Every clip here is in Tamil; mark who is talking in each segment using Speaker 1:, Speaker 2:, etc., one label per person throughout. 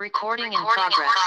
Speaker 1: Recording in progress.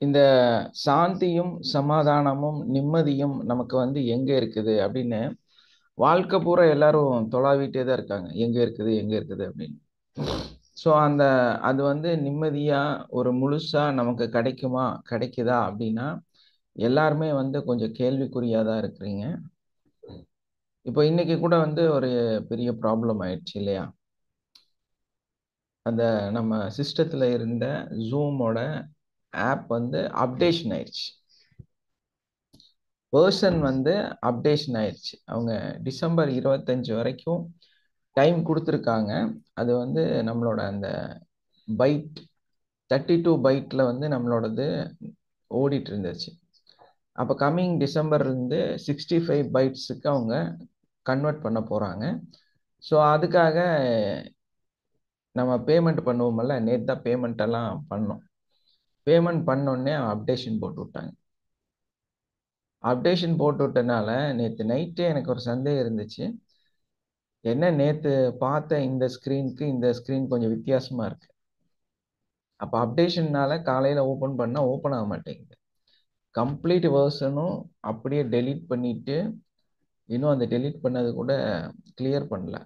Speaker 2: இந்த சாந்தியும் சமாதானமும் நிம்மதியும் நமக்கு வந்து எங்க இருக்குது அப்படின்னு வாழ்க்கை பூரா எல்லாரும் தொலாவிட்டே தான் இருக்காங்க. எங்க இருக்குது எங்க இருக்குது அப்படின்னு. ஸோ அது வந்து நிம்மதியா ஒரு முழுசா நமக்கு கிடைக்குமா கிடைக்குதா அப்படின்னா எல்லாருமே வந்து கொஞ்சம் கேள்விக்குறியா தான் இருக்கிறீங்க. இப்போ இன்னைக்கு கூட வந்து ஒரு பெரிய ப்ராப்ளம் ஆயிடுச்சு இல்லையா? அந்த நம்ம சிஸ்டத்துல இருந்த ஜூமோட ஆப் வந்து அப்டேஷன் ஆயிடுச்சு. வேர்ஷன் வந்து அப்டேஷன் ஆயிடுச்சு. அவங்க டிசம்பர் 25 வரைக்கும் டைம் கொடுத்துருக்காங்க. அது வந்து நம்மளோட அந்த பைட் 32 பைட்டில் வந்து நம்மளோடது ஓடிட்டு இருந்துச்சு. அப்போ கம்மிங் டிசம்பர்லேருந்து 65 பைட்ஸுக்கு அவங்க கன்வெர்ட் பண்ண போகிறாங்க. ஸோ அதுக்காக நம்ம பேமெண்ட் பண்ணுவோம்ல, நேற்று தான் பேமெண்ட் எல்லாம் பண்ணோம். பேமெண்ட் பண்ணோடனே அப்டேஷன் போட்டு விட்டாங்க. அப்டேஷன் போட்டு விட்டனால நேற்று நைட்டே எனக்கு ஒரு சந்தேகம் இருந்துச்சு. என்ன நேற்று பார்த்த இந்த ஸ்க்ரீனுக்கு இந்த ஸ்க்ரீன் கொஞ்சம் வித்தியாசமாக இருக்கு. அப்போ அப்டேஷன்னால காலையில் ஓப்பன் பண்ணால் ஓப்பன் ஆக மாட்டேங்குது. கம்ப்ளீட் வேர்ஷனும் அப்படியே டெலீட் பண்ணிட்டு இன்னும் அந்த டெலீட் பண்ணது கூட கிளியர் பண்ணல,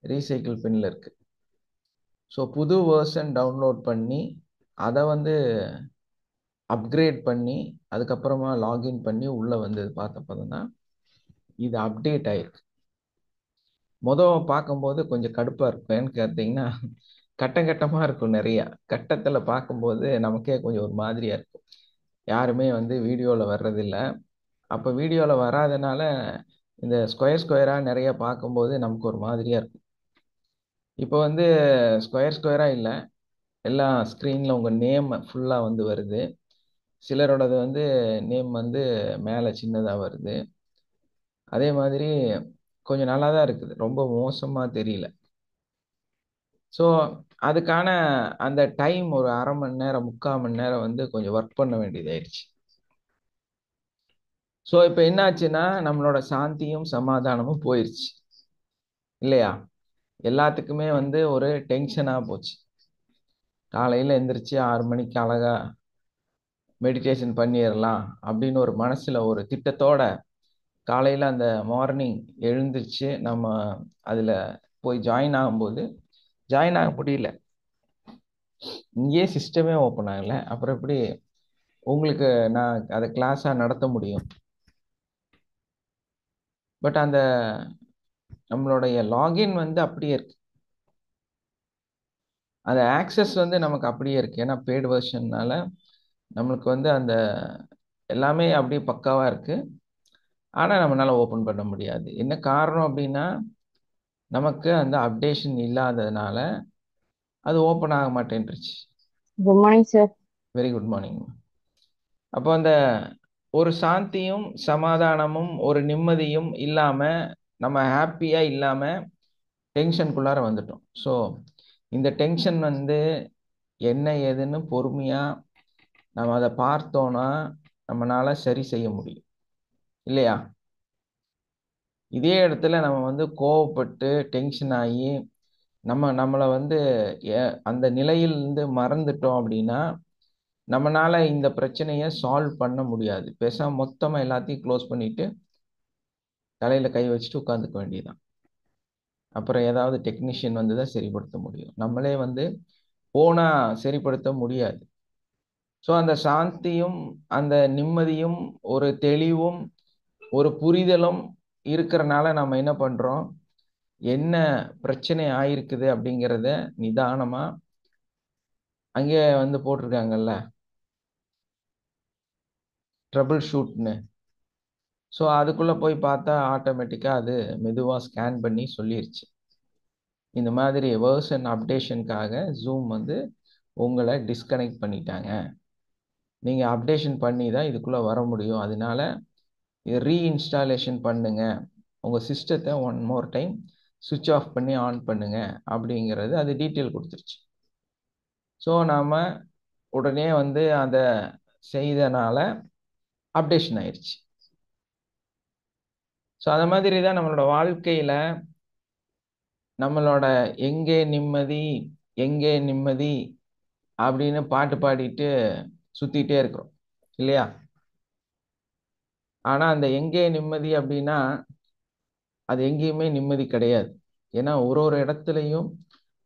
Speaker 2: ரீசைக்கிள் பின்ல இருக்கு. ஸோ புது வேர்ஷன் டவுன்லோட் பண்ணி அதை வந்து அப்கிரேட் பண்ணி அதுக்கப்புறமா லாகின் பண்ணி உள்ளே வந்து பார்த்தப்போ தான் இது அப்டேட் ஆயிருக்கு. பார்க்கும்போது கொஞ்சம் கடுப்பாக இருக்கும். ஏன்னு கேட்டிங்கன்னா கட்டமாக இருக்கும். நிறையா கட்டத்தில் பார்க்கும்போது நமக்கே கொஞ்சம் ஒரு மாதிரியாக இருக்கும். யாருமே வந்து வீடியோவில் வர்றதில்லை. அப்போ வீடியோவில் வராதனால இந்த ஸ்கொயராக நிறைய பார்க்கும்போது நமக்கு ஒரு மாதிரியாக இருக்கும். இப்போ வந்து ஸ்கொயராக இல்லை, எல்லா ஸ்க்ரீனில் உங்கள் நேம் ஃபுல்லாக வந்து வருது. சிலரோடது வந்து நேம் வந்து மேலே சின்னதாக வருது. அதே மாதிரி கொஞ்சம் நல்லா தான் இருக்குது, ரொம்ப மோசமாக தெரியல. ஸோ அதுக்கான அந்த டைம் ஒரு அரை மணி நேரம் 3/4 மணி நேரம் வந்து கொஞ்சம் ஒர்க் பண்ண வேண்டியதாயிடுச்சு. ஸோ இப்போ என்னாச்சுன்னா நம்மளோட சாந்தியும் சமாதானமும் போயிடுச்சு இல்லையா? எல்லாத்துக்குமே வந்து ஒரு டென்ஷனாக போச்சு. காலையில் எந்திரிச்சு 6 மணிக்கு அழகா மெடிடேஷன் பண்ணிடலாம் அப்படின்னு ஒரு மனசில் ஒரு திட்டத்தோட காலையில் அந்த மார்னிங் எழுந்திரிச்சு நம்ம அதில் போய் ஜாயின் ஆகும்போது ஜாயின் ஆக முடியல. இங்கேயே சிஸ்டமே ஓப்பன் ஆகலை, அப்புறம் எப்படி உங்களுக்கு நான் அதை கிளாஸாக நடத்த முடியும்? பட் அந்த நம்மளுடைய லாகின் வந்து அப்படியே இருக்கு, அந்த ஆக்சஸ் வந்து நமக்கு அப்படியே இருக்கு. ஏன்னா பெய்டு வெர்ஷன்னால நம்மளுக்கு வந்து அந்த எல்லாமே அப்படியே பக்காவாக இருக்கு. ஆனால் நம்மளால ஓப்பன் பண்ண முடியாது. என்ன காரணம் அப்படின்னா நமக்கு அந்த அப்டேஷன் இல்லாததுனால அது ஓப்பன் ஆக மாட்டேன்ருச்சு.
Speaker 3: Good morning sir.
Speaker 2: Very good morning. அப்போ அந்த ஒரு சாந்தியும் சமாதானமும் ஒரு நிம்மதியும் இல்லாமல் நம்ம ஹாப்பியாக இல்லாமல் டென்ஷனுக்குள்ளார வந்துட்டோம். ஸோ இந்த டென்ஷன் வந்து என்ன ஏதுன்னு பொறுமையாக நம்ம அதை பார்த்தோன்னா நம்மளால சரி செய்ய முடியும் இல்லையா? இதே இடத்துல நம்ம வந்து கோவப்பட்டு டென்ஷன் ஆகி நம்மளை வந்து அந்த நிலையிலிருந்து மறந்துட்டோம் அப்படின்னா நம்மளால இந்த பிரச்சனையை சால்வ் பண்ண முடியாது. பேசாம மொத்தமாக எல்லாத்தையும் க்ளோஸ் பண்ணிட்டு தலையில் கை வச்சுட்டு உட்காந்துக்க வேண்டியதுதான். அப்புறம் ஏதாவது டெக்னீஷியன் வந்து தான் சரிப்படுத்த முடியும். நம்மளே வந்து போனா சரிப்படுத்த முடியாது. ஸோ அந்த சாந்தியும், அந்த நிம்மதியும், ஒரு தெளிவும், ஒரு புரிதலும் இருக்கிறனால நம்ம என்ன பண்றோம்? என்ன பிரச்சனை ஆயிருக்குது அப்படிங்கிறத நிதானமா அங்கே வந்து போட்டிருக்காங்கல்ல, ட்ரபிள் ஷூட்னு. ஸோ அதுக்குள்ள போய் பார்த்தா ஆட்டோமேட்டிக்கா அது மெதுவா ஸ்கேன் பண்ணி சொல்லிருச்சு. இந்த மாதிரி வெர்ஷன் அப்டேஷனுக்காக Zoom வந்து உங்களை டிஸ்கனெக்ட் பண்ணிட்டாங்க. நீங்க அப்டேஷன் பண்ணி தான் இதுக்குள்ள வர முடியும். அதனால இது ரீஇன்ஸ்டாலேஷன் பண்ணுங்க. உங்க சிஸ்டத்தை ஒன் மோர் டைம் சுவிட்ச் ஆஃப் பண்ணி ஆன் பண்ணுங்க அப்படிங்கிறது அது டீட்டெயில் கொடுத்துருச்சு. ஸோ நாம உடனே வந்து அதை செய்தனால அப்டேஷன் ஆயிடுச்சு. ஸோ அந்த மாதிரி தான் நம்மளோட வாழ்க்கையில நம்மளோட எங்கே நிம்மதி, எங்கே நிம்மதி அப்படின்னு பாட்டு பாடிட்டு சுத்திட்டே இருக்கிறோம் இல்லையா? ஆனா அந்த எங்கே நிம்மதி அப்படின்னா அது எங்கேயுமே நிம்மதி கிடையாது. ஏன்னா ஒரு ஒரு இடத்துலையும்,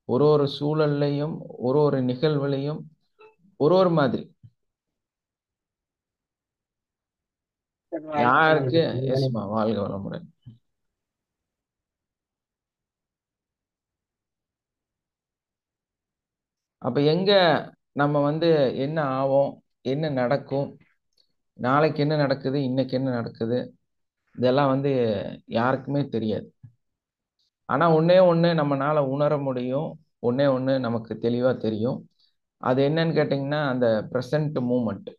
Speaker 2: ஒரு ஒரு சூழல்லையும், ஒரு ஒரு நிகழ்வுலையும் ஒரு ஒரு மாதிரி யாருக்கு எஸ்மா வாழ்க வளமுடன். அப்ப எங்க நம்ம வந்து என்ன ஆவோம், என்ன நடக்கும், நாளைக்கு என்ன நடக்குது, இன்னைக்கு என்ன நடக்குது, இதெல்லாம் வந்து யாருக்குமே தெரியாது. ஆனா ஒண்ணே ஒண்ணு நம்மனால உணர முடியும், ஒண்ணே ஒண்ணு நமக்கு தெளிவா தெரியும். அது என்னன்னு கேட்டிங்கன்னா அந்த ப்ரெசன்ட் மூமெண்ட்.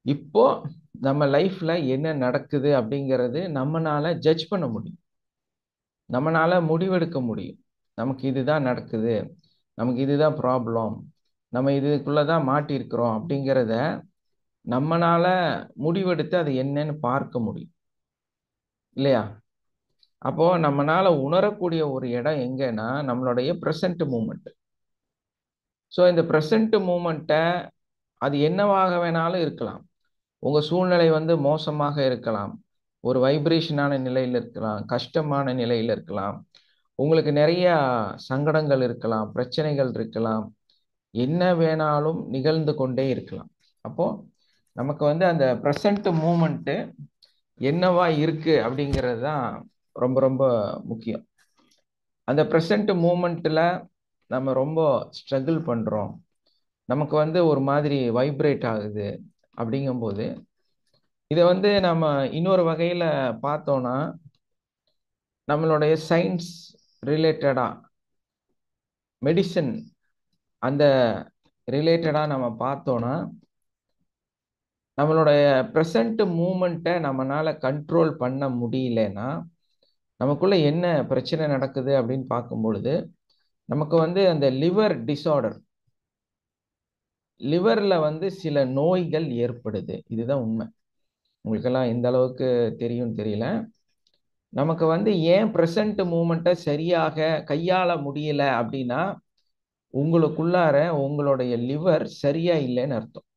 Speaker 2: இப்போ நம்ம லைஃப்ல என்ன நடக்குது அப்படிங்கிறது நம்மனால ஜட்ஜ் பண்ண முடியும், நம்மனால முடிவெடுக்க முடியும். நமக்கு இதுதான் நடக்குது, நமக்கு இதுதான் ப்ராப்ளம், நம்ம இதுக்குள்ளதான் மாட்டியிருக்கிறோம் அப்படிங்கிறத நம்மனால முடிவெடுத்து அது என்னன்னு பார்க்க முடியும் இல்லையா? அப்போ நம்மனால உணரக்கூடிய ஒரு இடம் எங்கன்னா நம்மளுடைய ப்ரெசன்ட் மூமெண்ட். ஸோ இந்த ப்ரெசன்ட் மூமெண்ட்டை அது என்னவாக வேணாலும் இருக்கலாம். உங்க சூழ்நிலை வந்து மோசமாக இருக்கலாம், ஒரு வைப்ரேஷனான நிலையில் இருக்கலாம், கஷ்டமான நிலையில் இருக்கலாம், உங்களுக்கு நிறைய சங்கடங்கள் இருக்கலாம், பிரச்சனைகள் இருக்கலாம், என்ன வேணாலும் நிகழ்ந்து கொண்டே இருக்கலாம். அப்போ நமக்கு வந்து அந்த ப்ரெசன்ட் மூமெண்ட்டு என்னவா இருக்கு அப்படிங்கிறது தான் ரொம்ப ரொம்ப முக்கியம். அந்த ப்ரெசன்ட் மூமெண்ட்ல நம்ம ரொம்ப ஸ்ட்ரகிள் பண்றோம், நமக்கு வந்து ஒரு மாதிரி வைப்ரேட் ஆகுது அப்படிங்கும்போது இதை வந்து நம்ம இன்னொரு வகையில பார்த்தோம்னா நம்மளுடைய சயின்ஸ் ரிலேட்டடா, மெடிசன் அந்த ரிலேட்டடா நம்ம பார்த்தோம்னா நம்மளுடைய ப்ரெசன்ட் மூமெண்ட்டை நம்மளால கண்ட்ரோல் பண்ண முடியலன்னா நமக்குள்ள என்ன பிரச்சனை நடக்குது அப்படின்னு பார்க்கும் பொழுது நமக்கு வந்து அந்த லிவர் டிஸார்டர், லிவர்ல வந்து சில நோய்கள் ஏற்படுது. இதுதான் உண்மை. உங்களுக்கெல்லாம் எந்த அளவுக்கு தெரியும் தெரியல. நமக்கு வந்து ஏன் ப்ரெசன்ட் மூமெண்ட்டை சரியாக கையாள முடியல அப்படின்னா உங்களுக்குள்ளார உங்களுடைய லிவர் சரியா இல்லைன்னு அர்த்தம்.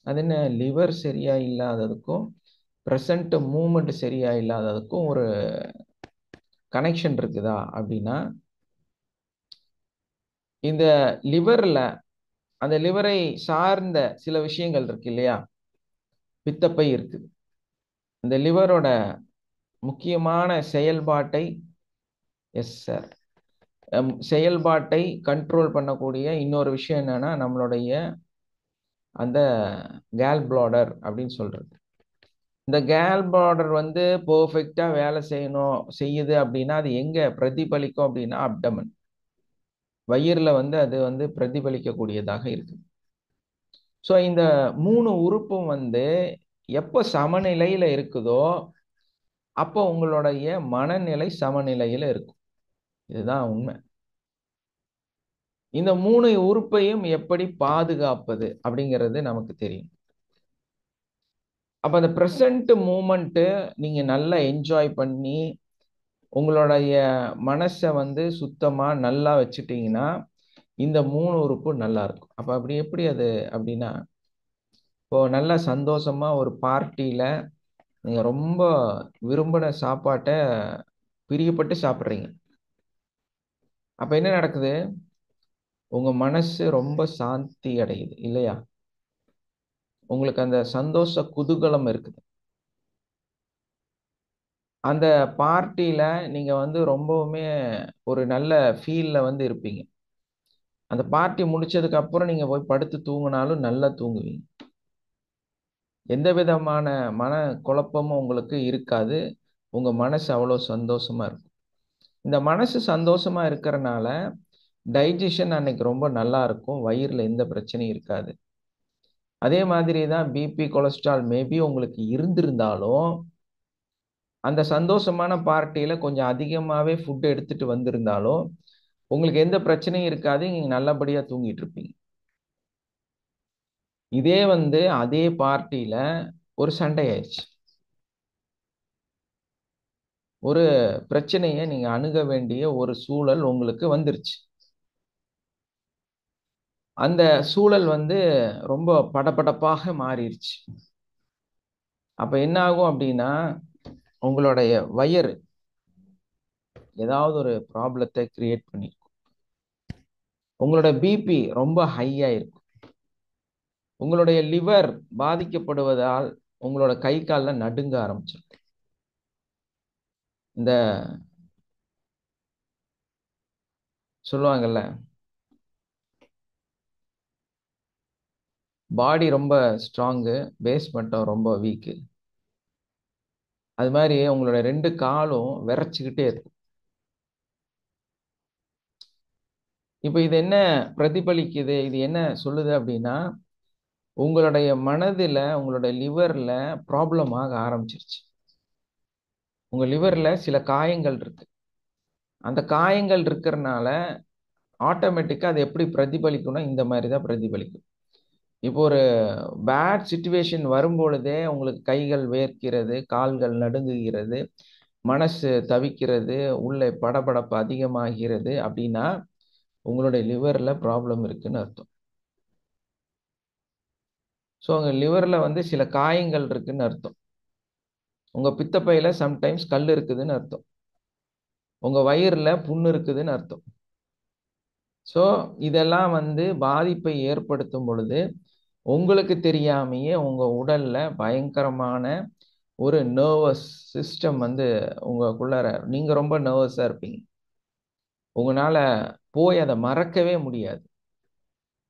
Speaker 2: அது என்ன, லிவர் சரியா இல்லாததுக்கும் ப்ரெசன்ட் மூமெண்ட் சரியா இல்லாததுக்கும் ஒரு கனெக்ஷன் இருக்குதா அப்படின்னா இந்த லிவர்ல அந்த லிவரை சார்ந்த சில விஷயங்கள் இருக்கு இல்லையா? பித்தப்பை இருக்குது. இந்த லிவரோட முக்கியமான செயல்பாட்டை, எஸ் சார், செயல்பாட்டை கண்ட்ரோல் பண்ணக்கூடிய இன்னொரு விஷயம் என்னன்னா நம்மளுடைய அந்த கேல் பிளாடர் அப்படின்னு சொல்றது. இந்த கேல் பிளாடர் வந்து பெர்ஃபெக்டா வேலை செய்யுது அப்படின்னா அது எங்க பிரதிபலிக்கும் அப்படின்னா அப்டமன், வயிறுல வந்து அது வந்து பிரதிபலிக்கக்கூடியதாக இருக்கு. ஸோ இந்த 3 உறுப்பும் வந்து எப்போ சமநிலையில இருக்குதோ அப்போ உங்களுடைய மனநிலை சமநிலையில இருக்கும். இதுதான் உண்மை. இந்த 3 உறுப்பையும் எப்படி பாதுகாப்பது அப்படிங்கிறது நமக்கு தெரியும். அப்ப அந்த ப்ரெசன்ட் மூமெண்ட் நீங்க நல்லா என்ஜாய் பண்ணி உங்களுடைய மனசை வந்து சுத்தமா நல்லா வச்சுட்டீங்கன்னா இந்த 3 உறுப்பு நல்லா இருக்கும். அப்ப அப்படி எப்படி அது அப்படின்னா இப்போ நல்லா சந்தோஷமா ஒரு பார்ட்டியில நீங்க ரொம்ப விரும்பின சாப்பாட்டை பிரியப்பட்டு சாப்பிட்றீங்க. அப்ப என்ன நடக்குது? உங்க மனசு ரொம்ப சாந்தி அடையுது இல்லையா? உங்களுக்கு அந்த சந்தோஷ குதூகலம் இருக்குது. அந்த பார்ட்டில நீங்க வந்து ரொம்பவுமே ஒரு நல்ல ஃபீல்ல வந்து இருப்பீங்க. அந்த பார்ட்டி முடிச்சதுக்கு அப்புறம் நீங்க போய் படுத்து தூங்குனாலும் நல்லா தூங்குவீங்க. எந்த விதமான மன குழப்பமும் உங்களுக்கு இருக்காது. உங்க மனசு அவ்வளோ சந்தோஷமா இருக்கும். இந்த மனசு சந்தோஷமா இருக்கறனால, டைஜெஷன் அன்னைக்கு ரொம்ப நல்லா இருக்கும். வயிறுல எந்த பிரச்சனையும் இருக்காது. அதே மாதிரி தான் பிபி, கொலஸ்ட்ரால் மேபி உங்களுக்கு இருந்திருந்தாலும், அந்த சந்தோஷமான பார்ட்டியில கொஞ்சம் அதிகமாவே ஃபுட் எடுத்துட்டு வந்திருந்தாலும், உங்களுக்கு எந்த பிரச்சனையும் இருக்காது. நீங்க நல்லபடியா தூங்கிட்டு இருப்பீங்க. இதே வந்து அதே பார்ட்டியில ஒரு சண்டை ஆயிருச்சு. ஒரு பிரச்சனைய நீங்க அணுக வேண்டிய ஒரு சூழல் உங்களுக்கு வந்துருச்சு. அந்த சூழல் வந்து ரொம்ப படபடப்பாக மாறிருச்சு. அப்ப என்ன ஆகும் அப்டின்னா, உங்களுடைய வயிறு ஏதாவது ஒரு ப்ராப்ளத்த கிரியேட் பண்ணிரும். உங்களோட பிபி ரொம்ப ஹையா இருக்கும். உங்களுடைய லிவர் பாதிக்கப்படுவதால் உங்களோட கை, கால்ல நடுங்க ஆரம்பிச்சுரும். இந்த சொல்லுவாங்கல்ல, பாடி ரொம்ப ஸ்ட்ராங்கு, பேஸ் மட்டும் ரொம்ப வீக்கு. அது மாரி உங்களோட 2 காலும் விறைச்சுக்கிட்டே இருக்கும். இப்ப இது என்ன பிரதிபலிக்குது? இது என்ன சொல்லுது அப்டின்னா, உங்களுடைய மனதுல, உங்களுடைய லிவர்ல ப்ராப்ளம் ஆக ஆரம்பிச்சிருச்சு. உங்க லிவர்ல சில காயங்கள் இருக்கு. அந்த காயங்கள் இருக்கறனால, ஆட்டோமேட்டிக்கா அது எப்படி பிரதிபலிக்கும்னா, இந்த மாரி தான் பிரதிபலிக்கும். இப்போ ஒரு பேட் சிச்சுவேஷன் வரும்பொழுதே உங்களுக்கு கைகள் வேர்க்கிறது, கால்கள் நடுங்குகிறது, மனசு தவிக்கிறது, உள்ளே படபடப்பு அதிகமாகிறது அப்டின்னா, உங்களுடைய லிவர்ல ப்ராப்ளம் இருக்குன்னு அர்த்தம். ஸோ உங்க லிவர்ல வந்து சில காயங்கள் இருக்குன்னு அர்த்தம். உங்க பித்தப்பையில சம்டைம்ஸ் கல் இருக்குதுன்னு அர்த்தம். உங்க வயிறுல புண்ணு இருக்குதுன்னு அர்த்தம். ஸோ இதெல்லாம் வந்து பாதிப்பை ஏற்படுத்தும் பொழுது, உங்களுக்கு தெரியாமயே உங்க உடல்ல பயங்கரமான ஒரு நர்வஸ் சிஸ்டம் வந்து உங்களுக்குள்ளார நீங்க ரொம்ப நர்வஸா இருப்பீங்க. உங்கனால போய் அத மறக்கவே முடியாது.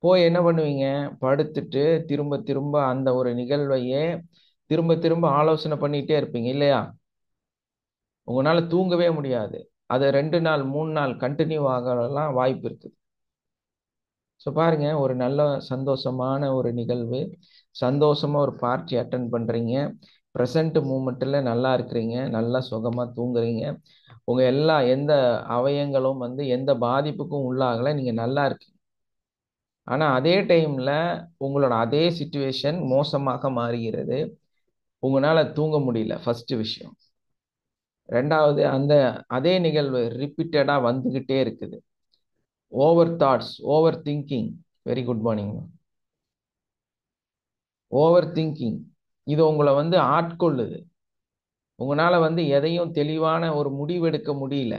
Speaker 2: போய் என்ன பண்ணுவீங்க? படுத்துட்டு திரும்ப திரும்ப அந்த ஒரு நிகழ்வையே திரும்ப திரும்ப ஆலோசனை பண்ணிட்டே இருப்பீங்க இல்லையா? உங்கனால தூங்கவே முடியாது. அது 2 நாள், 3 நாள் கன்டின்யூ ஆகலாம் வாய்ப்பு இருக்கு. ஸோ பாருங்க, ஒரு நல்ல சந்தோஷமான ஒரு நிகழ்வு. சந்தோஷமா ஒரு பார்ட்டி அட்டெண்ட் பண்றீங்க. பிரசன்ட் மூமெண்ட்ல நல்லா இருக்கிறீங்க. நல்லா சுகமா தூங்குறீங்க. உங்க எந்த அவயங்களும் வந்து எந்த பாதிப்புக்கும் உள்ளாகல. நீங்க நல்லா இருக்கீங்க. ஆனா அதே டைம்ல உங்களோட அதே சிச்சுவேஷன் மோசமாக மாறுகிறது. உங்கனால தூங்க முடியல ஃபர்ஸ்ட் விஷயம். 2வது அதே நிகழ்வு ரிப்பீட்டடா வந்துகிட்டே இருக்குது. Over thoughts, over thinking. Very good morning. Over thinking. இது உங்கள வந்து ஆட்கொள்ளுது. உங்கனால வந்து எதையும் தெளிவான ஒரு முடிவெடுக்க முடியல.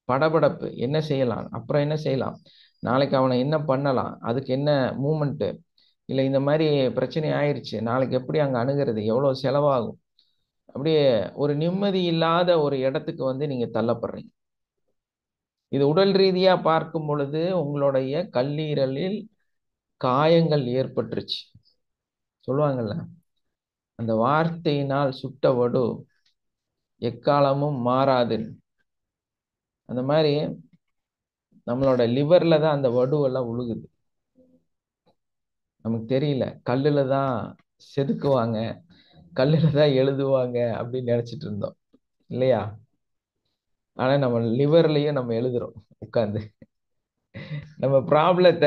Speaker 2: படபடப்பு. என்ன செய்யலாம்? அப்புறம் என்ன செய்யலாம்? நாளைக்கு அவன என்ன பண்ணலாம்? அதுக்கு என்ன மூவ்மென்ட்? இல்ல இந்த மாரி பிரச்சனை ஆயிருச்சு. நாளைக்கு எப்படி அங்க அணுகுறது? எவ்வளோ செலவாகும்? அப்படியே ஒரு நிம்மதி இல்லாத ஒரு இடத்துக்கு வந்து நீங்க தள்ளப்படுறீங்க. இது உடல் ரீதியா பார்க்கும் பொழுது உங்களுடைய கல்லீரலில் காயங்கள் ஏற்பட்டுருச்சு. சொல்லுவாங்கல்ல, அந்த வார்த்தையினால் சுட்ட வடு எக்காலமும் மாறாதுன்னு. அந்த மாரி நம்மளோட லிவர்ல தான் அந்த வடுவெல்லாம் உழுகுது. நமக்கு தெரியல. கல்லுல தான் செதுக்குவாங்க, கல்லுல தான் எழுதுவாங்க அப்படின்னு நெனச்சுட்டு இருந்தோம். இல்லையா? ஆனா நம்ம லிவர்லயும் நம்ம எழுதுறோம் உட்கார்ந்து. நம்ம ப்ராப்ளத்த,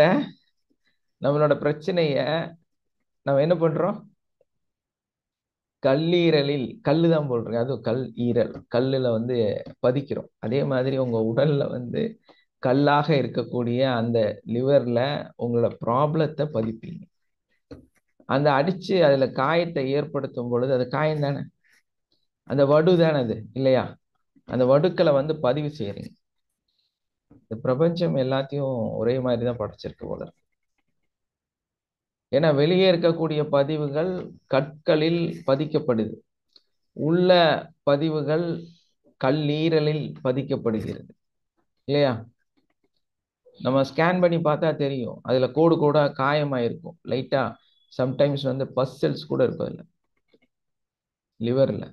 Speaker 2: நம்மளோட பிரச்சனைய நம்ம என்ன பண்றோம்? கல்லீரலில் கல்லு தான் போடுறோம். அதுவும் ஈரல். கல்லுல வந்து பதிக்கிறோம். அதே மாதிரி உங்க உடல்ல வந்து கல்லாக இருக்கக்கூடிய அந்த லிவர்ல உங்களோட ப்ராப்ளத்த பதிப்பீங்க. அந்த அடிச்சு அதுல காயத்தை ஏற்படுத்தும் பொழுது அது காயம் தானே? அந்த வடு தானே அது இல்லையா? அந்த வடுக்களை வந்து பதிவு செய்யறீங்க. இந்த பிரபஞ்சம் எல்லாத்தையும் ஒரே மாதிரி தான் படைச்சிருக்கு போல இருக்கு. ஏன்னா வெளியே இருக்கக்கூடிய பதிவுகள் கற்களில் பதிக்கப்படுது, உள்ள பதிவுகள் கல்லீரலில் பதிக்கப்படுகிறது இல்லையா? நம்ம ஸ்கேன் பண்ணி பார்த்தா தெரியும், அதுல கோடு கோடா காயமாயிருக்கும் லைட்டா. சம்டைம்ஸ் வந்து பஸ் செல்ஸ் கூட இருக்கும் அதுல, லிவர்ல.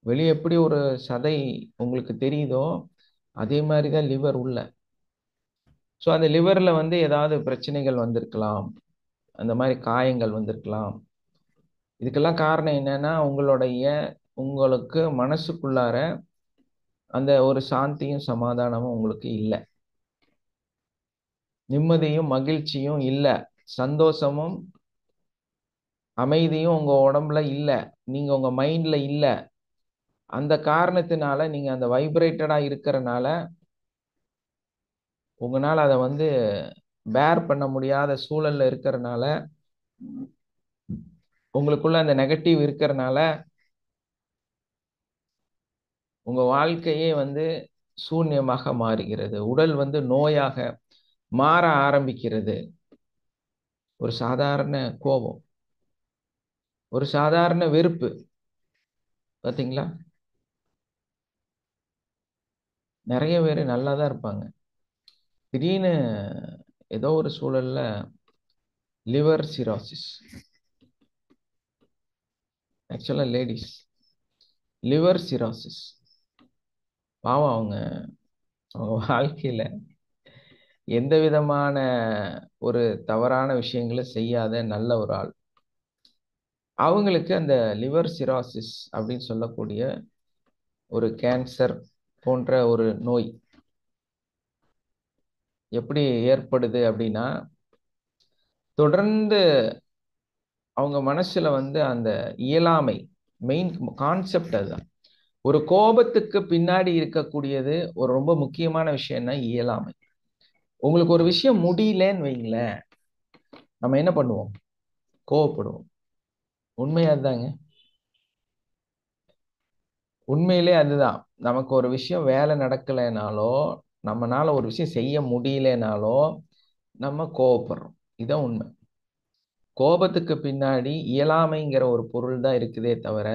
Speaker 2: வெளியே எப்படி ஒரு சதை உங்களுக்கு தெரியுதோ அதே மாதிரி தான் லிவர் உள்ள. ஸோ அந்த லிவர்ல வந்து ஏதாவது பிரச்சனைகள் வந்திருக்கலாம், அந்த மாதிரி காயங்கள் வந்திருக்கலாம். இதுக்கெல்லாம் காரணம் என்னன்னா உங்களுக்கு மனசுக்குள்ளார அந்த ஒரு சாந்தியும் சமாதானமும் உங்களுக்கு இல்லை, நிம்மதியும் மகிழ்ச்சியும் இல்லை, சந்தோஷமும் அமைதியும் உங்க உடம்புல இல்லை, நீங்க உங்க மைண்ட்ல இல்லை. அந்த காரணத்தினால நீங்க அந்த வைப்ரேட்டடா இருக்கிறனால உங்களால் அதை வந்து பேர் பண்ண முடியாத சூழல்ல இருக்கிறனால, உங்களுக்குள்ள அந்த நெகட்டிவ் இருக்கிறனால உங்க வாழ்க்கையே வந்து சூன்யமாக மாறுகிறது. உடல் வந்து நோயாக மாற ஆரம்பிக்கிறது. ஒரு சாதாரண கோபம், ஒரு சாதாரண வெறுப்பு, பாத்தீங்களா? நிறைய பேர் நல்லா தான் இருப்பாங்க, திடீர்னு ஏதோ ஒரு சூழல்ல லிவர் சிரோசிஸ். ஆக்சுவலா லேடிஸ் லிவர் சிரோசிஸ். பாவம் அவங்க அவங்க வாழ்க்கையில எந்த விதமான ஒரு தவறான விஷயங்களை செய்யாத நல்ல ஒரு ஆள். அவங்களுக்கு அந்த லிவர் சிரோசிஸ் அப்படின்னு சொல்லக்கூடிய ஒரு கேன்சர் போன்ற ஒரு நோய் எப்படி ஏற்படுது அப்படின்னா, தொடர்ந்து அவங்க மனசுல வந்து அந்த இயலாமை, மெயின் கான்செப்ட் அதுதான். ஒரு கோபத்துக்கு பின்னாடி இருக்கக்கூடியது ஒரு ரொம்ப முக்கியமான விஷயம்னா இயலாமை. உங்களுக்கு ஒரு விஷயம் முடியலன்னு வைங்களேன், நம்ம என்ன பண்ணுவோம்? கோவப்படுவோம். உண்மையா தாங்க, உண்மையிலே அதுதான். நமக்கு ஒரு விஷயம் வேலை நடக்கலைனாலோ, நம்மனால ஒரு விஷயம் செய்ய முடியலனாலோ நம்ம கோவப்படுறோம். இதுதான் உண்மை. கோபத்துக்கு பின்னாடி இயலாமைங்கிற ஒரு பொருள் தான் இருக்குதே தவிர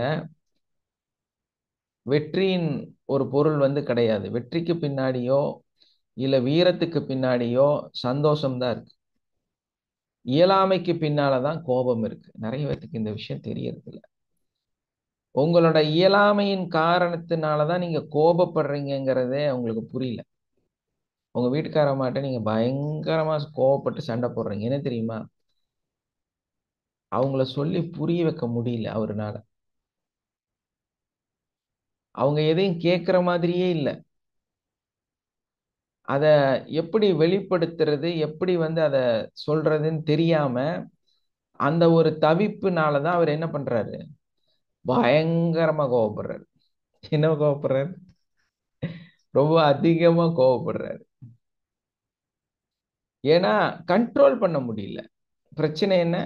Speaker 2: வெற்றியின் ஒரு பொருள் வந்து கிடையாது. வெற்றிக்கு பின்னாடியோ இல்ல வீரத்துக்கு பின்னாடியோ சந்தோஷம் தான் இருக்கு. இயலாமைக்கு பின்னாலதான் கோபம் இருக்கு. நிறைய பேருக்கு இந்த விஷயம் தெரியறது இல்லை. உங்களோட இயலாமையின் காரணத்தினாலதான் நீங்க கோபப்படுறீங்கிறதே உங்களுக்கு புரியல. உங்க வீட்டுக்காரமாட்ட நீங்க பயங்கரமா கோவப்பட்டு சண்டை போடுறீங்க, என்ன தெரியுமா? அவங்கள சொல்லி புரிய வைக்க முடியல அவருனால. அவங்க எதையும் கேட்கிற மாதிரியே இல்லை. அத எப்படி வெளிப்படுத்துறது, எப்படி வந்து அத சொல்றதுன்னு தெரியாம அந்த ஒரு தவிப்புனாலதான் அவர் என்ன பண்றாரு? பயங்கரமா கோவப்படுறாரு. என்ன கோவப்படுறாரு? ரொம்ப அதிகமா கோவப்படுறாரு. ஏன்னா கண்ட்ரோல் பண்ண முடியல. பிரச்சனை என்ன?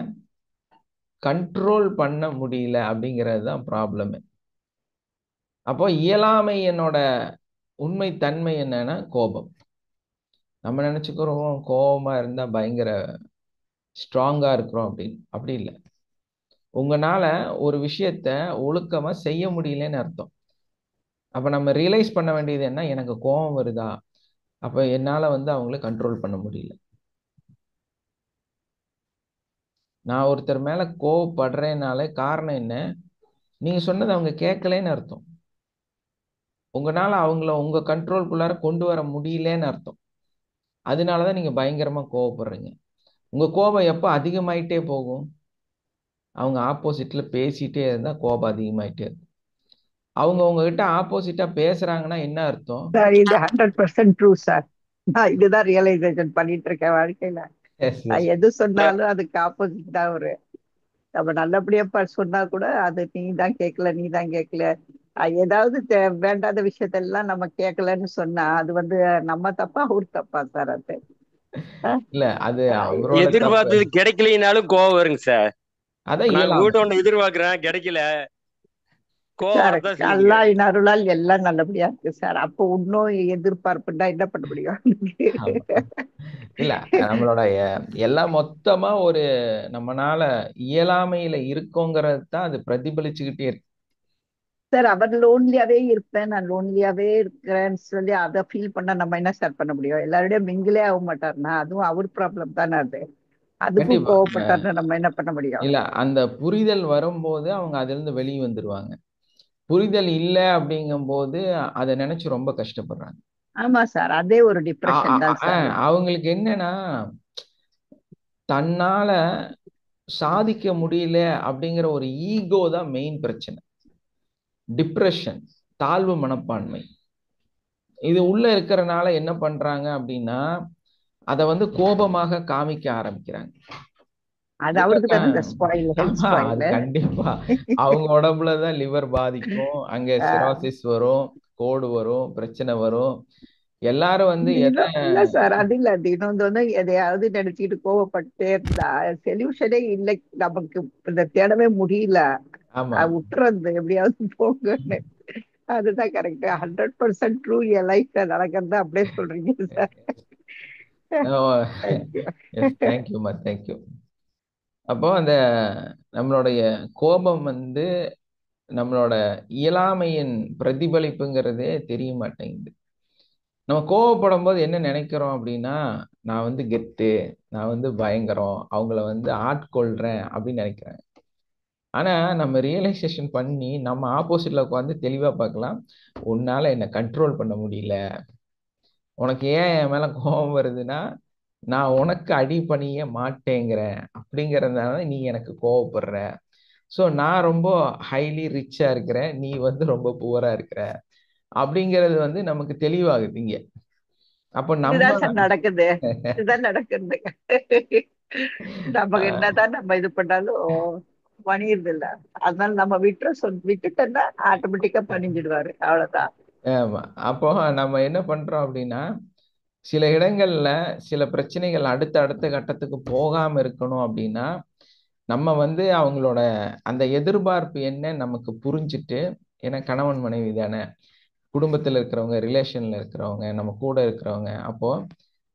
Speaker 2: கண்ட்ரோல் பண்ண முடியல அப்படிங்கிறது தான் ப்ராப்ளம். அப்போ இயலாமை என்னோட உண்மை தன்மை என்னன்னா கோபம். நம்ம நினைச்சுக்கிறோம் கோபமா இருந்தா பயங்கர ஸ்ட்ராங்கா இருக்கிறோம் அப்படின்னு. அப்படி இல்லை. உங்களால ஒரு விஷயத்த ஒழுக்கமா செய்ய முடியலன்னு அர்த்தம். அப்ப நம்ம ரியலைஸ் பண்ண வேண்டியது என்ன? எனக்கு கோபம் வருதா, அப்ப என்னால வந்து அவங்கள கண்ட்ரோல் பண்ண முடியல. நான் ஒருத்தர் மேல கோவப்படுறேனால காரணம் என்ன? நீங்க சொன்னது அவங்க கேட்கலன்னு அர்த்தம். உங்களால அவங்கள உங்க கண்ட்ரோல்குள்ளார கொண்டு வர முடியலன்னு அர்த்தம். அதனாலதான் நீங்க பயங்கரமா கோவப்படுறீங்க. உங்க கோபம் எப்ப அதிகமாயிட்டே போகும்? அவங்க ஆப்போசிட்ல பேசிட்டே இருந்தா கோபம் அதிகமாயிட்டே இருக்கும். அவங்க உங்ககிட்ட ஆப்போசிட்டா பேசுறாங்கன்னா என்ன அர்த்தம்?
Speaker 1: சார் இது 100% ட்ரூ சார். நான் இதுதான் ரியலைசேஷன் பண்ணிட்டு இருக்கேன் வாழ்க்கையில.
Speaker 2: எஸ்
Speaker 1: நான்
Speaker 2: எஸ்.
Speaker 1: எது சொன்னாலும் அதுக்கு ஆப்போசிட் தான் ஒரு நம்ம நல்லபடியா சொன்னா கூட அது நீ தான் கேட்கல, நீ தான் கேட்கல. ஏதாவது வேண்டாத விஷயத்தெல்லாம் நம்ம கேட்கலன்னு சொன்னா அது வந்து நம்ம தப்பா அவர் தப்பா சார் அது? அஹ்,
Speaker 2: இல்ல அது
Speaker 1: அஹ்,
Speaker 2: அவரோட தப்பு.
Speaker 3: எதிர்பார்த்தது கிடைக்கலைனாலும் கோவம் வருங்க சார்.
Speaker 2: அதான்
Speaker 3: நான்
Speaker 2: இயலாமை.
Speaker 3: வீட்டு ஒண்ணு எதிர்பார்க்கிறேன், கிடைக்கல. கோவம்
Speaker 1: சார்
Speaker 3: வரதான் செய்யுதுங்க.
Speaker 1: அல்லாஹ்வின் அருளால் எல்லாம் நல்லபடியா இருக்கு சார். அப்போ இன்னும் எதிர்பார்ப்புன்னா என்ன பண்ண முடியும்?
Speaker 2: ஆமா. இல்ல நம்மளோட எல்லாம் மொத்தமா ஒரு நம்மனால இயலாமையில இருக்கோங்கிறது தான் அது பிரதிபலிச்சுக்கிட்டே இருக்கு.
Speaker 1: சார் அவர் லோன்லியாவே இருப்பேன், நான் லோன்லியாவே இருக்கிறேன்னு சொல்லி அதை ஃபீல் பண்ணா நம்ம என்ன சார் பண்ண முடியும்? எல்லாருடையும் மிங்கிலே ஆக மாட்டாருன்னா அதுவும் அவர் ப்ராப்ளம் தானே அது. அதுக்கும்
Speaker 2: கண்டிப்பா.
Speaker 1: கோவப்பட்டாருன்னா நம்ம என்ன பண்ண முடியும்?
Speaker 2: இல்ல அந்த புரிதல் வரும்போது அவங்க அதுல இருந்து வெளியே வந்துருவாங்க. புரிதல் இல்ல அப்படிங்கும்போது அதை நினைச்சு ரொம்ப கஷ்டப்படுறாங்க.
Speaker 1: ஆமா சார், அதே ஒரு
Speaker 2: அ-
Speaker 1: டிப்ரெஷன்
Speaker 2: அ-
Speaker 1: தான் சார்.
Speaker 2: அவங்களுக்கு என்னன்னா தன்னால சாதிக்க முடியல அப்படிங்கிற ஒரு ஈகோ தான் மெயின் பிரச்சனை. டிப்ரெஷன், தாழ்வு மனப்பான்மை, இது உள்ள இருக்கிறனால என்ன பண்றாங்க அப்படின்னா அதை வந்து கோபமாக காமிக்க ஆரம்பிக்கிறாங்க.
Speaker 1: அது
Speaker 2: உள்ள
Speaker 1: அவருக்கு தானே இந்த ஸ்பாயில், ஹெல்த்
Speaker 2: ஆமா அது
Speaker 1: ஸ்பாயில்.
Speaker 2: கண்டிப்பா அவங்க உடம்புலதான் லிவர் பாதிக்கும், அங்க சிரோசிஸ் வரும், கோடு வரும், பிரச்சனை வரும். எல்லாரும் வந்து எதை
Speaker 1: தினம் இல்ல சார், அது இல்ல, தினம் தினம் எதையாவது நினைச்சுக்கிட்டு கோவப்பட்டே இருந்தா சொல்யூஷனே இல்லை. நமக்கு இந்த தேடவே முடியல.
Speaker 2: ஆமா.
Speaker 1: விட்டுறது எப்படியாவது போங்கன்னு. அதுதான் கரெக்ட். 100% ட்ரூ. என் லைஃப்ல நடக்கிறத அப்படியே சொல்றீங்க சார். தேங்க்யூ.
Speaker 2: எஸ், தேங்க்யூமா, தேங்க்யூ. அப்போ அந்த நம்மளுடைய கோபம் வந்து நம்மளோட இயலாமையின் பிரதிபலிப்புங்கிறதே தெரிய மாட்டேங்குது. நம்ம கோவப்படும் போது என்ன நினைக்கிறோம் அப்படின்னா, நான் வந்து கெத்து, நான் வந்து பயங்கரம், அவங்கள வந்து ஆட்கொள்றேன் அப்படின்னு நினைக்கிறேன். ஆனா நம்ம ரியலைசேஷன் பண்ணி நம்ம ஆப்போசிட்ல உட்காந்து தெளிவா பார்க்கலாம். உன்னால என்ன கண்ட்ரோல் பண்ண முடியல. உனக்கு ஏன் என் மேல கோபம் வருதுன்னா, நான் உனக்கு அடி பணிய மாட்டேங்கிறேன் அப்படிங்கறதுனால நீ எனக்கு கோவப்படுற. ஸோ நான் ரொம்ப ஹைலி ரிச்சா இருக்கிறேன், நீ வந்து ரொம்ப புவரா இருக்கிற அப்படிங்கிறது வந்து நமக்கு தெளிவாகுது இங்க. அப்போ நம்ம
Speaker 1: இதுதான் சார் நடக்குது. இதுதான் நடக்குது. நமக்கு என்னதான் நம்ம இது பண்ணாலும் பணியுறது இல்ல. அதனால நம்ம விட்டுட்டோம்னா ஆட்டோமேட்டிக்கா பணிஞ்சிடுவாரு, அவ்வளவுதான்.
Speaker 2: ஆமா. அப்போ நம்ம என்ன பண்றோம் அப்படின்னா, சில இடங்கள்ல சில பிரச்சனைகள் அடுத்த அடுத்த கட்டத்துக்கு போகாம இருக்கணும் அப்படின்னா, நம்ம வந்து அவங்களோட அந்த எதிர்பார்ப்பு என்ன நமக்கு புரிஞ்சுட்டு, ஏன்னா கணவன் மனைவி தானே, குடும்பத்துல இருக்கிறவங்க, ரிலேஷன்ல இருக்கிறவங்க, நம்ம கூட இருக்கிறவங்க, அப்போ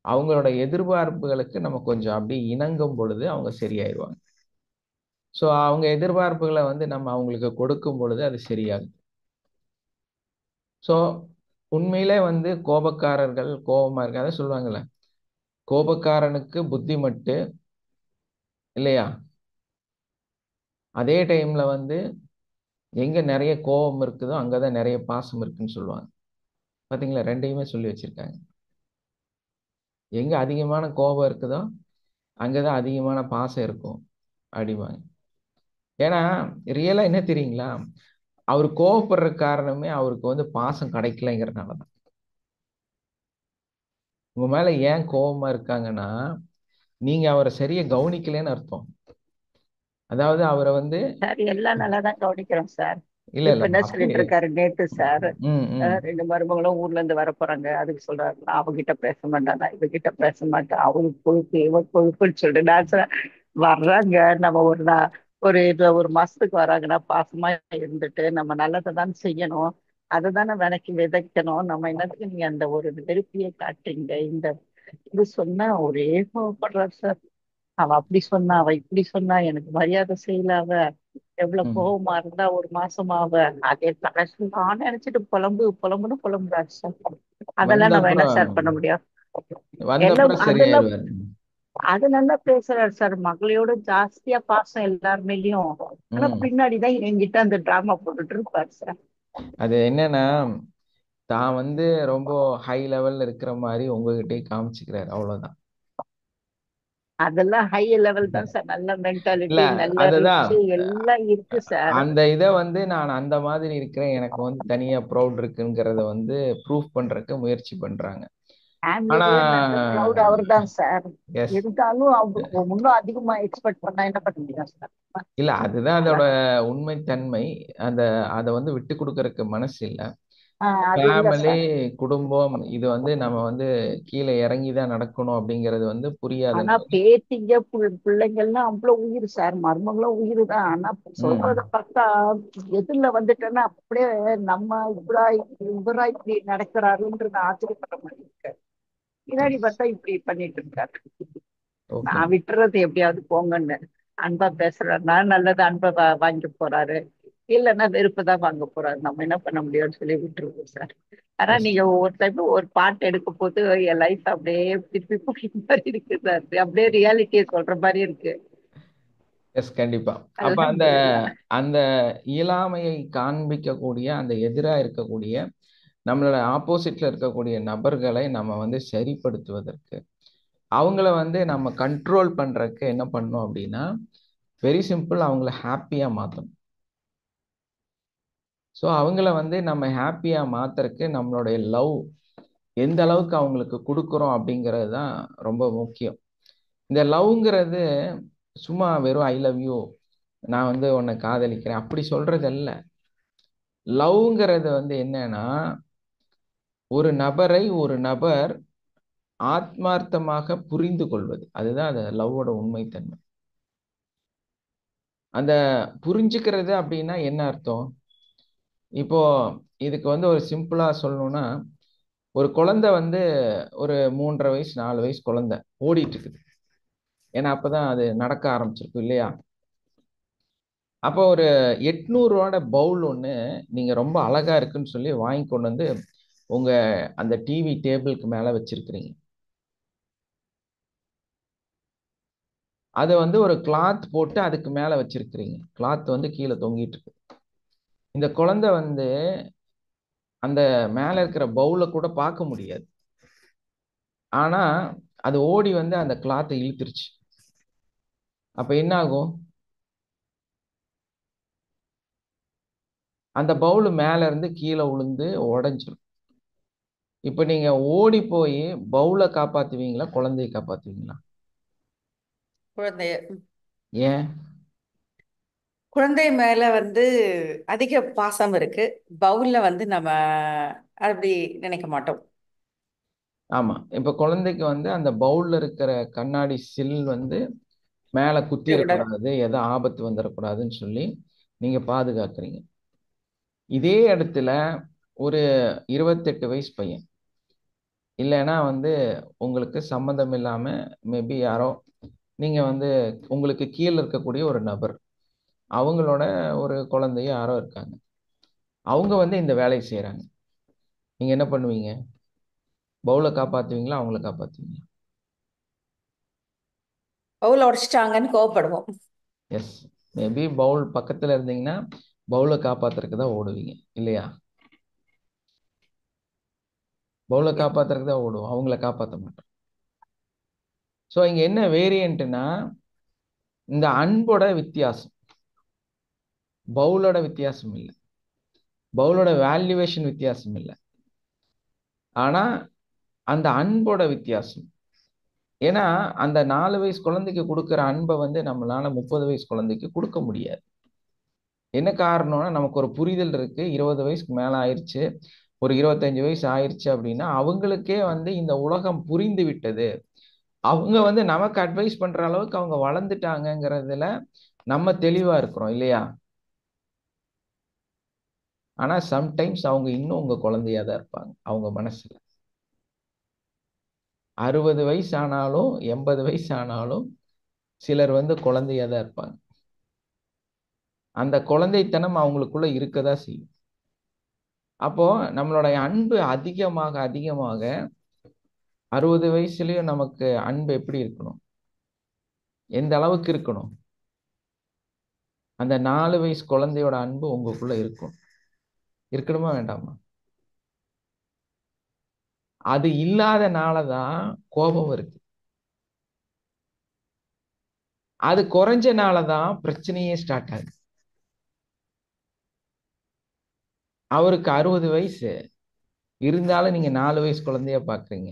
Speaker 2: அவங்களோட எதிர்பார்ப்புகளுக்கு நம்ம கொஞ்சம் அப்படி இணங்கும் பொழுது அவங்க சரியாயிருவாங்க. ஸோ அவங்க எதிர்பார்ப்புகளை வந்து நம்ம அவங்களுக்கு கொடுக்கும் பொழுது அது சரியாகும். ஸோ உண்மையிலே வந்து கோபக்காரர்கள் கோபமா இருக்காத சொல்லுவாங்கல்ல, கோபக்காரனுக்கு புத்தி மட்டு இல்லையா. அதே டைம்ல வந்து எங்க நிறைய கோபம் இருக்குதோ அங்கதான் நிறைய பாசம் இருக்குன்னு சொல்லுவாங்க. பாத்தீங்களா, ரெண்டையுமே சொல்லி வச்சிருக்காங்க. எங்க அதிகமான கோபம் இருக்குதோ அங்கதான் அதிகமான பாசம் இருக்கும் அப்படிம்பாங்க. ஏன்னா ரியலா என்ன தெரியுங்களா, அவர் கோவப்படுற காரணமே அவருக்கு வந்து பாசம் கிடைக்கலைங்கிறதுனாலதான். உங்க மேல ஏன் கோபமா இருக்காங்கன்னா, நீங்க அவரை சரியா கவனிக்கலைன்னு அர்த்தம். அதாவது அவரை வந்து
Speaker 1: சார் எல்லாம் நல்லா தான் கவனிக்கிறோம் சார்.
Speaker 2: இல்ல
Speaker 1: இப்ப
Speaker 2: இல்ல
Speaker 1: என்ன
Speaker 2: அப்படி.
Speaker 1: சொல்லிட்டு இருக்காரு நேத்து சார்?
Speaker 2: ம் ம்.
Speaker 1: ரெண்டு மருமகளும் ஊர்ல இருந்து வர போறாங்க, அதுக்கு சொல்றாரு நான் அவகிட்ட பேச மாட்டேன், நான் இவகிட்ட பேச மாட்டேன், அவளுக்கு கொழுப்பு இவ கொழுப்புன்னு சொல்லிட்டு நான் சொன்னேன், வர்றாங்க நம்ம ஒரு மாசத்துக்கு வராங்கன்னா பாசமா இருந்துட்டு நம்ம நல்லதை தான் செய்யணும். அதை தானே விலைக்கு விதைக்கணும். நம்ம என்னத்துக்கு நீங்க அந்த ஒரு நெருப்பியை காட்டுறீங்க? இது சொன்னா ஒரே கோவப்படுறாரு சார். அவ அப்படி சொன்னா, அவ இப்படி சொன்னா, எனக்கு மரியாதை செய்யல அவ, எவ்வளவு
Speaker 2: ம்.
Speaker 1: கோவமா இருந்தா ஒரு மாசமா அவ, அதே கடைசி நான் நினைச்சிட்டு புலம்புன்னு புலம்புறாரு சார்.
Speaker 2: வந்த
Speaker 1: அதெல்லாம் நம்ம என்ன
Speaker 2: அப்புறம்
Speaker 1: சார் பண்ண முடியும்?
Speaker 2: வந்த
Speaker 1: எல்லாம்
Speaker 2: அப்புறம்
Speaker 1: அதெல்லாம்
Speaker 2: சரியாயிருவாரு.
Speaker 1: அது நல்லா பேசுறாரு சார். மகளையோட ஜாஸ்தியா பாசம் எல்லாருமேலயும். ஆனா
Speaker 2: ம்.
Speaker 1: பின்னாடிதான் என்கிட்ட அந்த டிராமா போட்டுட்டு இருப்பாரு சார்.
Speaker 2: அது என்னன்னா, தான் வந்து ரொம்ப ஹை லெவல்ல இருக்கிற மாதிரி உங்ககிட்டயே காமிச்சுக்கிறாரு, அவ்வளவுதான்.
Speaker 1: அதெல்லாம் ஹை லெவல் தான் சார். நல்ல
Speaker 2: இல்ல
Speaker 1: மென்டாலிட்டி, நல்ல
Speaker 2: அதுதான்,
Speaker 1: ரிச் எல்லாம் இருக்கு சார்.
Speaker 2: அந்த இதை வந்து நான் அந்த மாதிரி இருக்கிறேன், எனக்கு வந்து தனியா ப்ரௌட் இருக்குங்கிறத வந்து ப்ரூஃப் பண்றதுக்கு முயற்சி பண்றாங்க. ஆனா
Speaker 1: ஃபேமிலிலேயே நல்ல ப்ரௌட் அவர் தான் சார்.
Speaker 2: எஸ்,
Speaker 1: இருந்தாலும் அவங்க இன்னும் அதிகமா எக்ஸ்பெக்ட் பண்ணா என்ன பண்ண முடியும் சார்?
Speaker 2: இல்ல அதுதான் அதோட உண்மை தன்மை. அந்த அதை வந்து விட்டு கொடுக்கறதுக்கு மனசு இல்லை.
Speaker 1: அது இல்ல
Speaker 2: ஃபேமிலி,
Speaker 1: சார்.
Speaker 2: குடும்பம் இது வந்து நம்ம வந்து கீழே இறங்கி தான் நடக்கணும் அப்படிங்கிறது வந்து
Speaker 1: ஆனா
Speaker 2: புரியாதுன்னு.
Speaker 1: பேத்திங்க பிள்ளைங்கள்லாம் அவ்வளவு உயிர் சார், மருமகளும் உயிர் தான். ஆனா சொல்றத
Speaker 2: ம்.
Speaker 1: பார்த்தா எதிரில வந்துட்டேன்னா அப்படியே நம்ம இவரா இப்படி நடக்கிறாருன்றது ஆச்சரியப்படுற மாதிரி இருக்கு. பின்னாடி பார்த்தா இப்படி பண்ணிட்டு இருக்காரு.
Speaker 2: ஓகே.
Speaker 1: நான் விட்டுறது எப்படியாவது போங்கன்னு அன்பா பேசுறேன். நான் நல்லது அன்பை வாங்கி போறாரு, இல்லைன்னா வெறுப்பு தான் வாங்க போறாரு. நம்ம என்ன பண்ண முடியும்னு சொல்லி விட்டுருவோம் சார். ஆனா
Speaker 2: எஸ்.
Speaker 1: நீங்க ஒவ்வொரு டைம் ஒரு பாட்டு எடுக்க போது என் லைஃப் அப்படியே திருப்பி போகிற மாதிரி இருக்கு சார். அப்படியே ரியாலிட்டியை சொல்ற மாதிரி இருக்கு.
Speaker 2: எஸ், கண்டிப்பா. அப்ப அந்த
Speaker 1: அல்ஹம்துலில்லாஹ்.
Speaker 2: அந்த இயலாமையை காண்பிக்கக்கூடிய அந்த எதிரா இருக்கக்கூடிய நம்மளோட ஆப்போசிட்ல இருக்கக்கூடிய நபர்களை நம்ம வந்து சரிப்படுத்துவதற்கு, அவங்கள வந்து நம்ம கண்ட்ரோல் பண்றதுக்கு என்ன பண்ணணும் அப்படின்னா, வெரி சிம்பிள், அவங்கள ஹாப்பியா மாத்தணும். ஸோ அவங்கள வந்து நம்ம ஹாப்பியா மாத்துறதுக்கு நம்மளுடைய லவ் எந்த அளவுக்கு அவங்களுக்கு கொடுக்குறோம் அப்படிங்கிறது தான் ரொம்ப முக்கியம். இந்த லவ்ங்கிறது சும்மா வெறும் ஐ லவ் யூ, நான் வந்து உன்னை காதலிக்கிறேன் அப்படி சொல்றது அல்ல. லவ்ங்கிறது வந்து என்னன்னா, ஒரு நபரை ஒரு நபர் ஆத்மார்த்தமாக புரிந்து கொள்வது, அதுதான் அந்த லவ்வோட உண்மைத்தன்மை. அந்த புரிஞ்சுக்கிறது அப்படின்னா என்ன அர்த்தம்? இப்போ இதுக்கு வந்து ஒரு சிம்பிளா சொல்லணும்னா, ஒரு குழந்தை வந்து ஒரு 3.5 வயசு 4 வயசு குழந்தை ஓடிட்டு இருக்குது. ஏன்னா அப்பதான் அது நடக்க ஆரம்பிச்சிருக்கும் இல்லையா? அப்போ ஒரு 800 பவுல் ஒன்று நீங்க ரொம்ப அழகா இருக்குன்னு சொல்லி வாங்கி கொண்டு வந்து உங்க அந்த டிவி டேபிளுக்கு மேல வச்சிருக்கிறீங்க. அதை வந்து ஒரு கிளாத் போட்டு அதுக்கு மேல வச்சிருக்கிறீங்க. கிளாத் வந்து கீழே தொங்கிட்டு இருக்கு. இந்த குழந்தை வந்து அந்த மேல இருக்கிற பவுல கூட பார்க்க முடியாது. ஆனா அது ஓடி வந்து அந்த கிளாத்தை இழுத்துருச்சு. அப்ப என்ன ஆகும்? அந்த பவுல் மேல இருந்து கீழே விழுந்து உடைஞ்சிரும். இப்ப நீங்க ஓடி போய் பவுலை காப்பாத்துவீங்களா, குழந்தையை காப்பாத்துவீங்களா?
Speaker 3: குழந்தைய
Speaker 2: ஏன்?
Speaker 3: குழந்தை மேல வந்து அதிக பாசம் இருக்கு. பவுல்ல வந்து நம்ம அப்படி நினைக்க மாட்டோம்.
Speaker 2: ஆமா, இப்ப குழந்தைக்கு வந்து அந்த பவுல்ல இருக்கிற கண்ணாடி சில் வந்து மேல
Speaker 3: விட
Speaker 2: குத்திரக்கூடாது, ஏதோ ஆபத்து வந்துடக்கூடாதுன்னு சொல்லி நீங்க பாதுகாக்கிறீங்க. இதே இடத்துல ஒரு 28 வயசு பையன், இல்லைன்னா வந்து உங்களுக்கு சம்மந்தம் இல்லாம மேபி யாரோ, நீங்க வந்து உங்களுக்கு கீழே இருக்கக்கூடிய ஒரு நபர், அவங்களோட ஒரு குழந்தைய யாரோ இருக்காங்க, அவங்க வந்து இந்த வேலையை செய்யறாங்க. நீங்க என்ன பண்ணுவீங்க? பவுலை காப்பாத்துவீங்களா, அவங்கள காப்பாத்துவீங்களா?
Speaker 3: பவுல் உடைச்சிட்டாங்கன்னு கோவப்படுவோம்.
Speaker 2: எஸ். மேபி பவுல் பக்கத்துல இருந்தீங்கன்னா பவுலை காப்பாத்துறதுக்கு தான் ஓடுவீங்க இல்லையா? பவுலை காப்பாத்துறதுக்கு தான் ஓடுவோம், அவங்கள காப்பாற்ற மாட்டோம். ஸோ இங்க என்ன வேரியன்ட்னா, இந்த அன்போட வித்தியாசம், பவுலோட வித்தியாசம் இல்லை, பவுலோட வேல்யூவேஷன் வித்தியாசம் இல்லை, ஆனா அந்த அன்போட வித்தியாசம். ஏன்னா அந்த 4 வயசு குழந்தைக்கு கொடுக்குற அன்பை வந்து நம்மளால 30 வயசு குழந்தைக்கு கொடுக்க முடியாது. என்ன காரணம்னா, நமக்கு ஒரு புரிதல் இருக்கு. 20 வயசுக்கு மேல ஆயிருச்சு, ஒரு 25 வயசு ஆயிருச்சு அப்படின்னா அவங்களுக்கே வந்து இந்த உலகம் புரிந்து விட்டது. அவங்க வந்து நமக்கு அட்வைஸ் பண்ற அளவுக்கு அவங்க வளர்ந்துட்டாங்கங்கிறதுல நம்ம தெளிவா இருக்கிறோம் இல்லையா? ஆனா சம்டைம்ஸ் அவங்க இன்னும் உங்க குழந்தையா தான் இருப்பாங்க அவங்க மனசுல. 60 வயசு ஆனாலும் 80 வயசு ஆனாலும் சிலர் வந்து குழந்தையா தான் இருப்பாங்க. அந்த குழந்தைத்தனம் அவங்களுக்குள்ள இருக்கதான் செய்யும். அப்போ நம்மளுடைய அன்பு அதிகமாக அதிகமாக 60 வயசுலயும் நமக்கு அன்பு எப்படி இருக்கணும், எந்த அளவுக்கு இருக்கணும்? அந்த 4 வயசு குழந்தையோட அன்பு உங்களுக்குள்ள இருக்கும். இருக்கணுமா வேண்டாமா? அது இல்லாதனாலதான் கோபம் இருக்கு. அது குறைஞ்சனாலதான் பிரச்சனையே ஸ்டார்ட் ஆகுது. அவருக்கு 60 வயசு இருந்தாலும் நீங்க 4 வயசு குழந்தைய பாக்குறீங்க.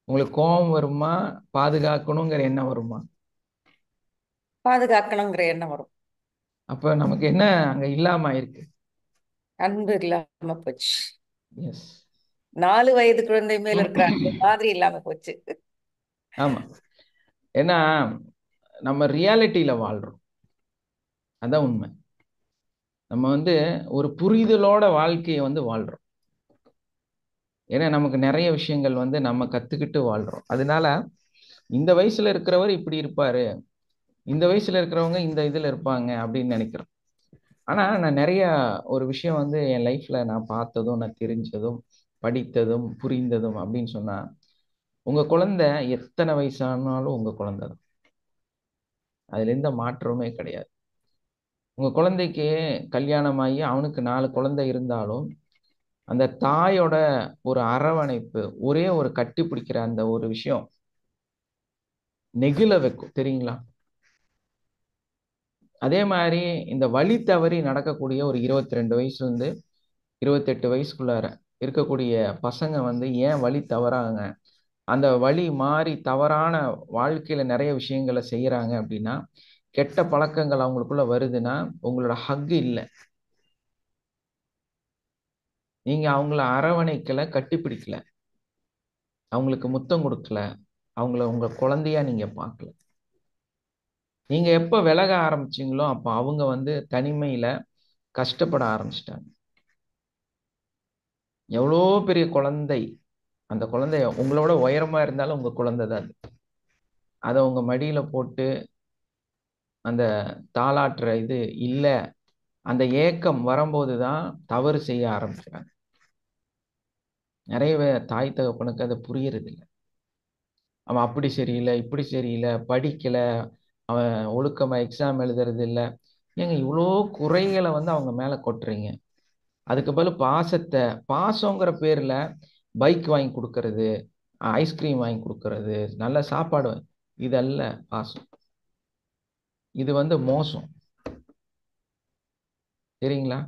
Speaker 2: உங்களுக்கு கோபம் வருமா, பாதுகாக்கணுங்கிற எண்ணம் வருமா?
Speaker 3: பாதுகாக்கணுங்கிற எண்ணம் வரும்.
Speaker 2: அப்ப நமக்கு என்ன அங்க இல்லாம இருக்கு?
Speaker 3: அன்பு இல்லாம போச்சு.
Speaker 2: எஸ்.
Speaker 3: 4 வயது குழந்தை மேல இருக்கிற அன்பு மாதிரி இல்லாம போச்சு.
Speaker 2: ஆமா. ஏன்னா நம்ம ரியாலிட்டியில வாழ்றோம். அதான் உண்மை. நம்ம வந்து ஒரு புரிதலோட வாழ்க்கையை வந்து வாழ்றோம். ஏன்னா நமக்கு நிறைய விஷயங்கள் வந்து நம்ம கத்துக்கிட்டு வாழ்றோம். அதனால இந்த வயசுல இருக்கிறவர் இப்படி இருப்பாரு, இந்த வயசுல இருக்கிறவங்க இந்த இதுல இருப்பாங்க அப்படின்னு நினைக்கிறோம். ஆனா நான் நிறைய ஒரு விஷயம் வந்து என் லைஃப்ல நான் பார்த்ததும், நான் தெரிஞ்சதும், படித்ததும், புரிந்ததும் அப்படின்னு சொன்னா, உங்க குழந்தை எத்தனை வயசானாலும் உங்க குழந்தை தான். அதுல எந்த மாற்றமே கிடையாது. உங்க குழந்தைக்கு கல்யாணமாகி அவனுக்கு 4 குழந்தை இருந்தாலும் அந்த தாயோட ஒரு அரவணைப்பு, ஒரே ஒரு கட்டி பிடிக்கிற அந்த ஒரு விஷயம் நெகிழ வைக்கும், தெரியுங்களா? அதே மாதிரி இந்த வழி தவறி நடக்கக்கூடிய ஒரு 22 வயசுல இருந்து 28 வயசுக்குள்ளார இருக்கக்கூடிய பசங்க வந்து ஏன் வழி தவறாங்க, அந்த வழி மாறி தவறான வாழ்க்கையில நிறைய விஷயங்களை செய்யறாங்க அப்படின்னா, கெட்ட பழக்கங்கள் அவங்களுக்குள்ள வருதுன்னா உங்களோட ஹக் இல்லை, நீங்க அவங்கள அரவணைக்கல, கட்டிப்பிடிக்கல, அவங்களுக்கு முத்தம் கொடுக்கல, அவங்கள உங்க குழந்தையா நீங்க பார்க்கல. நீங்க எப்ப விலக ஆரம்பிச்சீங்களோ அப்ப அவங்க வந்து தனிமையில கஷ்டப்பட ஆரம்பிச்சிட்டாங்க. எவ்வளோ பெரிய குழந்தை, அந்த குழந்தை உங்களோட உயரமா இருந்தாலும் உங்க குழந்தை தான் அது. அதை உங்க மடியில போட்டு அந்த தாளாட்டுற இது இல்ல, அந்த ஏக்கம் வரும்போது தான் தவறு செய்ய ஆரம்பிக்கிறாங்க. நிறைய தாய் தகப்பனுக்கு அது புரியறது இல்லை. அவன் அப்படி சரியில்லை, இப்படி சரியில்லை, படிக்கல, அவன் ஒழுக்கமா எக்ஸாம் எழுதுறது இல்லை. ஏங்க இவ்வளோ குறைகளை வந்து அவங்க மேல கொட்டுறீங்க. அதுக்கு பதில் பாசத்தை, பாசங்கிற பேர்ல பைக் வாங்கி கொடுக்கறது, ஐஸ்கிரீம் வாங்கி கொடுக்கறது, நல்ல சாப்பாடு, இதல்ல பாசம். இது வந்து மோசம், சரிங்களா?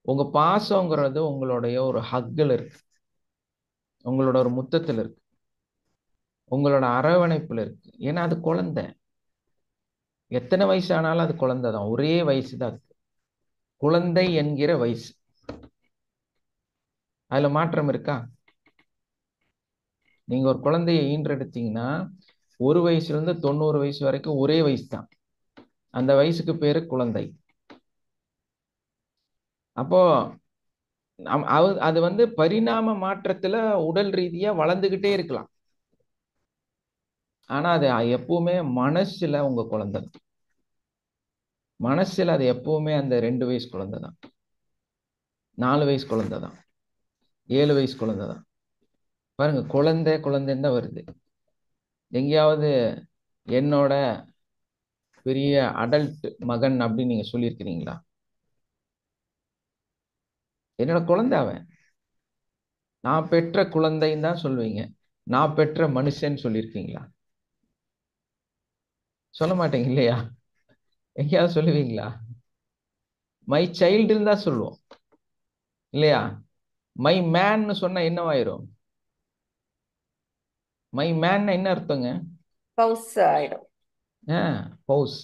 Speaker 2: உங்க பாசங்கிறது உங்களுடைய ஒரு ஹக்கில் இருக்கு, உங்களோட ஒரு முத்தத்தில் இருக்கு, உங்களோட அரவணைப்புல இருக்கு. ஏன்னா அது குழந்தை, எத்தனை வயசு ஆனாலும் அது குழந்தை தான், ஒரே வயசு தான் இருக்கு, குழந்தை என்கிற வயசு. அதுல மாற்றம் இருக்கா? நீங்க ஒரு குழந்தைய ஈன்றெடுத்தீங்கன்னா 1 வயசுல இருந்து 90 வயசு வரைக்கும் ஒரே வயசு தான், அந்த வயசுக்கு பேரு குழந்தை. அப்போ அது வந்து பரிணாம மாற்றத்துல உடல் ரீதியா வளர்ந்துகிட்டே இருக்கலாம். ஆனா அது எப்பவுமே மனசுல உங்க குழந்தை தான். மனசுல அது எப்பவுமே அந்த 2 வயசு குழந்தை தான், 4 வயசு குழந்தை தான், 7 வயசு குழந்தை தான். பாருங்க, குழந்தை குழந்தைன்னு தான் வருது. எங்கேயாவது என்னோட பெரிய அடல்ட் மகன் அப்படின்னு நீங்க சொல்லியிருக்கிறீங்களா? என்னோட குழந்தை அவன், நான் பெற்ற குழந்தைன்னு தான் சொல்லுவீங்க. நான் பெற்ற மனுஷன் சொல்லியிருக்கீங்களா? சொல்ல மாட்டேங்க இல்லையா? எங்கேயாவது சொல்லுவீங்களா? மை சைல்டுன்னு தான் சொல்லுவோம் இல்லையா? மை மேன்னு சொன்னா என்னவாயிரும்? மை மேன் என்ன அர்த்தங்க?
Speaker 3: பவுஸ் ஆயிடும்.
Speaker 2: பவுஸ்,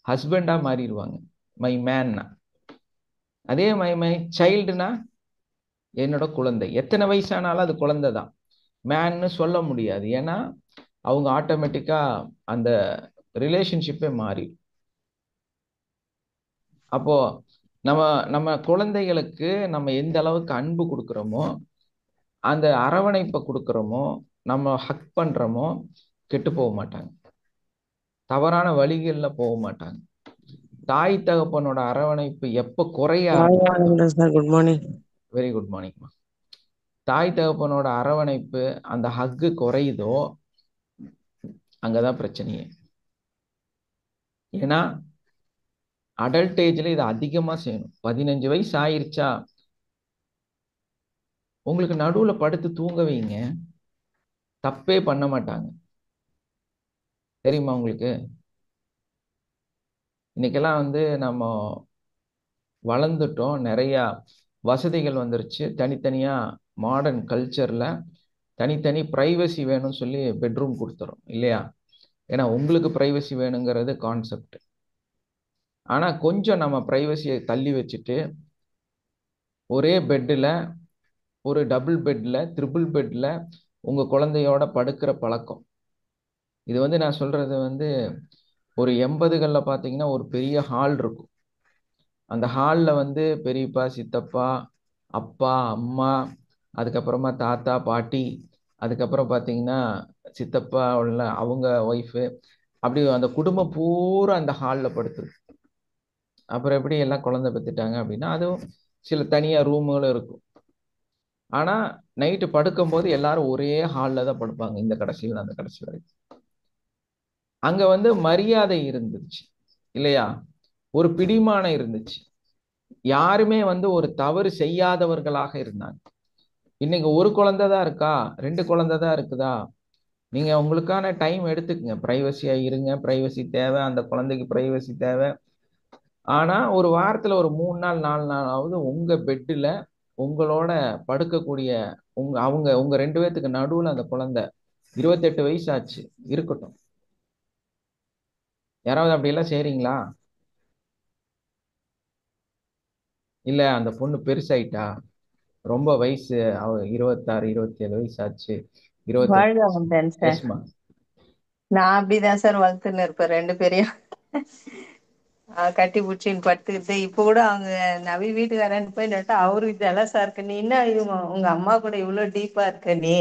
Speaker 2: ஹஸ்பண்டா மாறிடுவாங்க மை மேன்னா. அதே மை சைல்டுனா என்னோட குழந்தை. எத்தனை வயசானாலும் அது குழந்தை தான், மேன்னு சொல்ல முடியாது. ஏன்னா அவங்க ஆட்டோமேட்டிக்கா அந்த ரிலேஷன்ஷிப்பே மாறி. அப்போ நம்ம நம்ம குழந்தைகளுக்கு நம்ம எந்த அளவுக்கு அன்பு கொடுக்குறோமோ, அந்த அரவணைப்பை கொடுக்குறோமோ, நம்ம ஹக் பண்றோமோ, கெட்டு போக மாட்டாங்க, தவறான வழிகளில் போக மாட்டாங்க. தாய் தகப்பனோட அரவணைப்பு எப்ப குறைய ஆரம்பிக்கும்?
Speaker 4: Sir good morning.
Speaker 2: Very good மார்னிங்மா. தாய் தகப்பனோட அரவணைப்பு, அந்த ஹக்கு குறையுதோ அங்கதான் பிரச்சனையே. ஏன்னா அடல்ட் ஏஜ்ல இதை அதிகமா செய்யணும். 15 வயசு ஆயிருச்சா உங்களுக்கு நடுவுல படுத்து தூங்க வைங்க, தப்பே பண்ண மாட்டாங்க. தெரியுமா உங்களுக்கு? இன்னைக்கெல்லாம் வந்து நம்ம வளர்ந்துட்டோம், நிறைய வசதிகள் வந்துருச்சு, தனித்தனியா மாடர்ன் கல்ச்சர்ல தனித்தனி பிரைவசி வேணும்னு சொல்லி பெட்ரூம் கொடுத்துறோம் இல்லையா? ஏன்னா உங்களுக்கு பிரைவசி வேணுங்கிறது கான்செப்ட். ஆனா கொஞ்சம் நம்ம பிரைவசியை தள்ளி வச்சுட்டு ஒரே பெட்டில் ஒரு டபுள் பெட்ல, ட்ரிபிள் பெட்ல உங்க குழந்தையோட படுக்கிற பழக்கம். இது வந்து நான் சொல்றது வந்து ஒரு 80கள்ல பார்த்தீங்கன்னா ஒரு பெரிய ஹால் இருக்கும். அந்த ஹால்ல வந்து பெரியப்பா, சித்தப்பா, அப்பா, அம்மா, அதுக்கப்புறமா தாத்தா, பாட்டி, அதுக்கப்புறம் பார்த்தீங்கன்னா சித்தப்பா உள்ள அவங்க ஒய்ஃபு, அப்படி அந்த குடும்பம் பூரா அந்த ஹால்ல படுத்துரும். அப்புறம் எப்படி எல்லாம் குழந்தை பெத்துட்டாங்க அப்படின்னா, அதுவும் சில தனியா ரூமுகளும் இருக்கும். ஆனா நைட்டு படுக்கும்போது எல்லாரும் ஒரே ஹால்ல தான் படுப்பாங்க, இந்த கடைசியில் அந்த கடைசி வரைக்கும். அங்க வந்து மரியாதை இருந்துச்சு இல்லையா? ஒரு பிடிமானம் இருந்துச்சு. யாருமே வந்து ஒரு தவறு செய்யாதவர்களாக இருந்தாங்க. இன்னைக்கு ஒரு குழந்தை தான் இருக்கா, 2 குழந்தை தான் இருக்குதா, நீங்க உங்களுக்கான டைம் எடுத்துக்கங்க, பிரைவசியா இருங்க, பிரைவசி தேவை, அந்த குழந்தைக்கு பிரைவசி தேவை. ஆனா ஒரு வாரத்துல ஒரு 3 நாள் 4 நாளாவது உங்க பெட்ல உங்களோட படுக்கக்கூடிய உங்க 2 பேத்துக்கு நடுவுல அந்த குழந்தை 28 வயசு ஆச்சு இருக்கட்டும். யாராவது அப்படி எல்லாம் செய்றீங்களா? இல்ல அந்த பொண்ணு பெருசாயிட்டா, ரொம்ப வயசு, அவ 26 27 வயசு ஆச்சு, 28.
Speaker 4: வாழ்க வந்தேன் சார்.
Speaker 2: எஸ்மா.
Speaker 4: நான் அப்படிதான் சார் வளர்த்துன்னு இருப்பேன் ரெண்டு பேரையும். கட்டி பிடிச்சின்னு படுத்துக்கிட்டு இப்போ கூட அவங்க நவி வீட்டுக்காரன்னு போய் நட்டா அவருக்கு ஜலசா இருக்கு. நீ என்ன உங்க அம்மா கூட இவ்வளவு டீப்பா இருக்க, நீ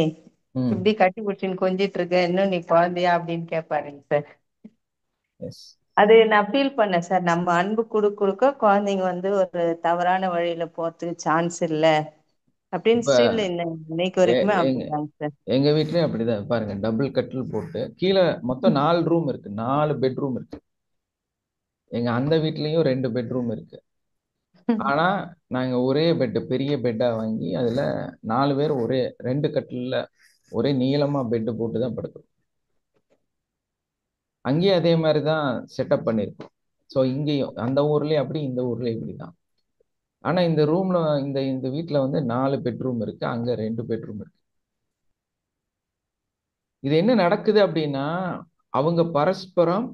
Speaker 2: ம்.
Speaker 4: இப்படி கட்டி பிடிச்சின்னு கொஞ்சிட்டு இருக்க, இன்னும் நீ குழந்தையா அப்படின்னு கேட்பாருங்க சார்.
Speaker 2: எஸ்.
Speaker 4: அது நான் ஃபீல் பண்ணேன் சார். நம்ம அன்பு கொடுக்க குழந்தைங்க வந்து ஒரு தவறான வழியில போறதுக்கு சான்ஸ் இல்லை அப்படின்னு
Speaker 2: இப்ப
Speaker 4: ஸ்டில் இன்னைக்கு
Speaker 2: எ-
Speaker 4: வரைக்குமே
Speaker 2: எங்க
Speaker 4: அப்படிதாங்க சார்.
Speaker 2: எங்க வீட்லயும் அப்படிதான் பாருங்க, டபுள் கட்டில் போட்டு கீழே மொத்தம் 4 ரூம் இருக்கு, 4 பெட்ரூம் இருக்கு. எங்க அந்த வீட்லயும் 2 பெட்ரூம் இருக்கு. ஆனா நாங்க ஒரே பெட், பெரிய பெட்டா வாங்கி அதுல 4 பேர் ஒரே 2 கட்டில்ல ஒரே நீளமா பெட் போட்டு தான் படுக்கிறோம். அங்கேயும் அதே மாதிரி தான் செட்டப் பண்ணியிருக்கோம். ஸோ இங்கேயும் அந்த ஊர்லயும் அப்படி, இந்த ஊர்லயும் இப்படிதான். ஆனா இந்த ரூம்ல, இந்த இந்த வீட்ல வந்து 4 பெட்ரூம் இருக்கு, அங்க 2 பெட்ரூம் இருக்கு. இது என்ன நடக்குது அப்படின்னா, அவங்க பரஸ்பரம்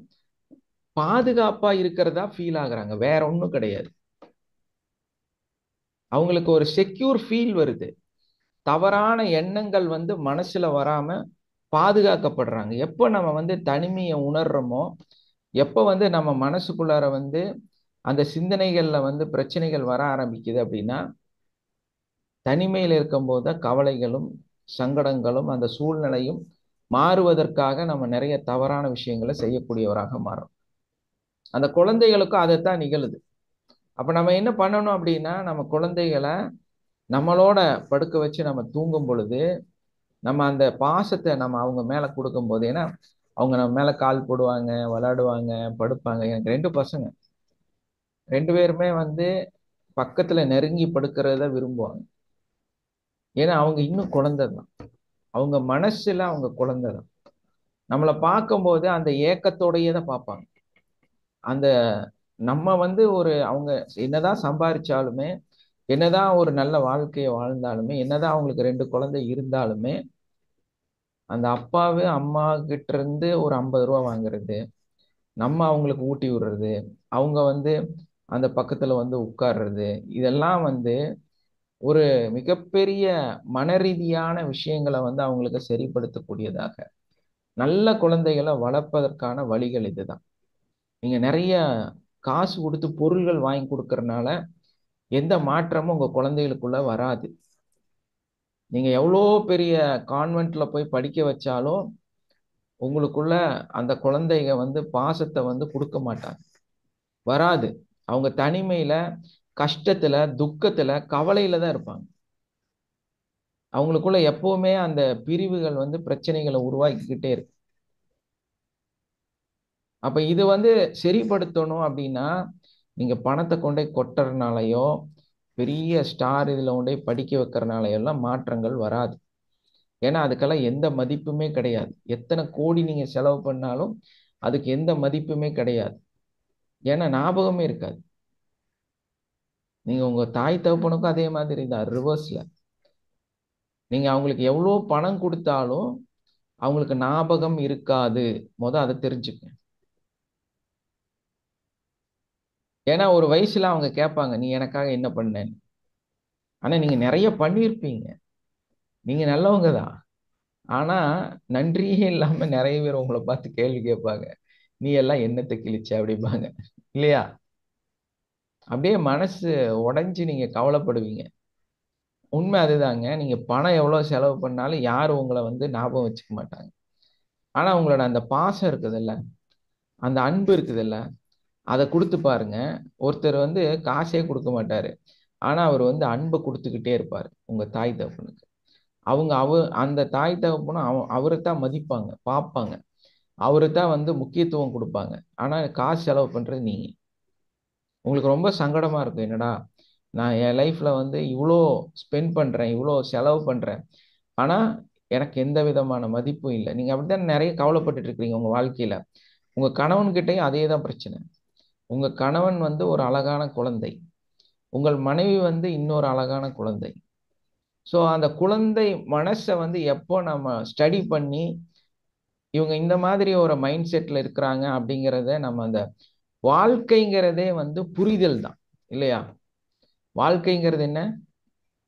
Speaker 2: பாதுகாப்பா இருக்கிறதா ஃபீல் ஆகுறாங்க, வேற ஒண்ணும் கிடையாது. அவங்களுக்கு ஒரு செக்யூர் ஃபீல் வருது. தவறான எண்ணங்கள் வந்து மனசுல வராம பாதுகாக்கப்படுறாங்க. எப்போ நம்ம வந்து தனிமையை உணர்றோமோ, எப்போ வந்து நம்ம மனசுக்குள்ளார வந்து அந்த சிந்தனைகள்ல வந்து பிரச்சனைகள் வர ஆரம்பிக்குது அப்படின்னா, தனிமையில் இருக்கும்போது தான் கவலைகளும் சங்கடங்களும் அந்த சூழ்நிலையும் மாறுவதற்காக நம்ம நிறைய தவறான விஷயங்களை செய்யக்கூடியவராக மாறும். அந்த குழந்தைகளுக்கும் அதைத்தான் நிகழுது. அப்ப நம்ம என்ன பண்ணணும் அப்படின்னா, நம்ம குழந்தைகளை நம்மளோட படுக்க வச்சு நம்ம தூங்கும் பொழுது நம்ம அந்த பாசத்தை நம்ம அவங்க மேல கொடுக்கும் போது, ஏன்னா அவங்க நம்ம மேல கால் போடுவாங்க, விளையாடுவாங்க, படுப்பாங்க. எனக்கு 2 பசங்க, 2 பேருமே வந்து பக்கத்துல நெருங்கி படுக்கிறத விரும்புவாங்க. ஏன்னா அவங்க இன்னும் குழந்தை தான், அவங்க மனசுல அவங்க குழந்தை தான். நம்மளை பார்க்கும்போது அந்த ஏக்கத்தோடையே தான் பார்ப்பாங்க. அந்த நம்ம வந்து ஒரு அவங்க என்னதான் சம்பாதிச்சாலுமே, என்னதான் ஒரு நல்ல வாழ்க்கையை வாழ்ந்தாலுமே, என்னதான் அவங்களுக்கு 2 குழந்தை இருந்தாலுமே, அந்த அப்பாவு அம்மா கிட்ட இருந்து ஒரு 50 ரூபா வாங்குறது, நம்ம அவங்களுக்கு ஊட்டி விடுறது, அவங்க வந்து அந்த பக்கத்துல வந்து உட்கார்றது, இதெல்லாம் வந்து ஒரு மிகப்பெரிய மனரீதியான விஷயங்களை வந்து அவங்களுக்கு சரிப்படுத்தக்கூடியதாக நல்ல குழந்தைகளை வளர்ப்பதற்கான வழிகள் இதுதான். நீங்க நிறைய காசு கொடுத்து பொருள்கள் வாங்கி கொடுக்கறனால எந்த மாற்றமும் உங்க குழந்தைகளுக்குள்ள வராது. நீங்க எவ்வளோ பெரிய கான்வென்ட்ல போய் படிக்க வச்சாலும் உங்களுக்குள்ள அந்த குழந்தைங்க வந்து பாசத்தை வந்து கொடுக்க மாட்டாங்க, வராது. அவங்க தனிமையில, கஷ்டத்துல, துக்கத்துல, கவலையில தான் இருப்பாங்க. அவங்களுக்குள்ள எப்பவுமே அந்த பிரிவுகள் வந்து பிரச்சனைகளை உருவாக்கிக்கிட்டே இருக்கு. அப்ப இது வந்து சரிப்படுத்தணும் அப்படின்னா, நீங்க பணத்தை கொண்டே கொட்டுறதுனாலயோ, பெரிய ஸ்டார் இதுல கொண்டே படிக்க வைக்கிறனாலயோ எல்லாம் மாற்றங்கள் வராது. ஏன்னா அதுக்கெல்லாம் எந்த மதிப்புமே கிடையாது. எத்தனை கோடி நீங்க செலவு பண்ணாலும் அதுக்கு எந்த மதிப்புமே கிடையாது. ஏன்னா ஞாபகமே இருக்காது. நீங்க உங்க தாய் தகப்பனுக்கும் அதே மாதிரி தான், ரிவர்ஸ்ல. நீங்க அவங்களுக்கு எவ்வளோ பணம் கொடுத்தாலும் அவங்களுக்கு ஞாபகம் இருக்காது. அதை தெரிஞ்சுக்கங்க. ஏன்னா ஒரு வயசுல அவங்க கேட்பாங்க, நீ எனக்காக என்ன பண்ண. ஆனா நீங்க நிறைய பண்ணியிருப்பீங்க, நீங்க நல்லவங்க தான். ஆனா நன்றியே இல்லாம நிறைய பேர் உங்களை பார்த்து கேள்வி கேட்பாங்க. நீ எல்லாம் என்னத்தை கிழிச்ச அப்படிம்பாங்க இல்லையா? அப்படியே மனசு உடைஞ்சு நீங்க கவலைப்படுவீங்க. உண்மை அதுதாங்க. நீங்க பணம் எவ்வளவு செலவு பண்ணாலும் யாரும் உங்களை வந்து ஞாபகம் வச்சுக்க மாட்டாங்க. ஆனா உங்களோட அந்த பாசம் இருக்குதுல்ல, அந்த அன்பு இருக்குதுல்ல, அதை கொடுத்து பாருங்க. ஒருத்தர் வந்து காசே கொடுக்க மாட்டாரு, ஆனா அவர் வந்து அன்பை கொடுத்துக்கிட்டே இருப்பாரு உங்க தாய் தகப்பனுக்கு. அந்த தாய் தகப்பனும் அவரைத்தான் மதிப்பாங்க, பார்ப்பாங்க, அவரைத்தான் வந்து முக்கியத்துவம் கொடுப்பாங்க. ஆனா காசு செலவு பண்றது நீங்க. உங்களுக்கு ரொம்ப சங்கடமா இருக்கும், என்னடா நான் என் லைஃப்ல வந்து இவ்வளோ ஸ்பெண்ட் பண்றேன், இவ்வளோ செலவு பண்றேன், ஆனா எனக்கு எந்த விதமான மதிப்பும் இல்லை. நீங்க அப்படித்தான் நிறைய கவலைப்பட்டுட்டு இருக்கிறீங்க உங்க வாழ்க்கையில. உங்க கணவன்கிட்டயும் அதே தான் பிரச்சனை. உங்க கணவன் வந்து ஒரு அழகான குழந்தை, உங்கள் மனைவி வந்து இன்னொரு அழகான குழந்தை. ஸோ அந்த குழந்தை மனசை வந்து எப்போ நம்ம ஸ்டடி பண்ணி இவங்க இந்த மாதிரி ஒரு மைண்ட் செட்ல இருக்கிறாங்க அப்படிங்கிறத நம்ம அந்த வாழ்க்கைங்கிறதே வந்து புரிதல் தான் இல்லையா? வாழ்க்கைங்கிறது என்ன?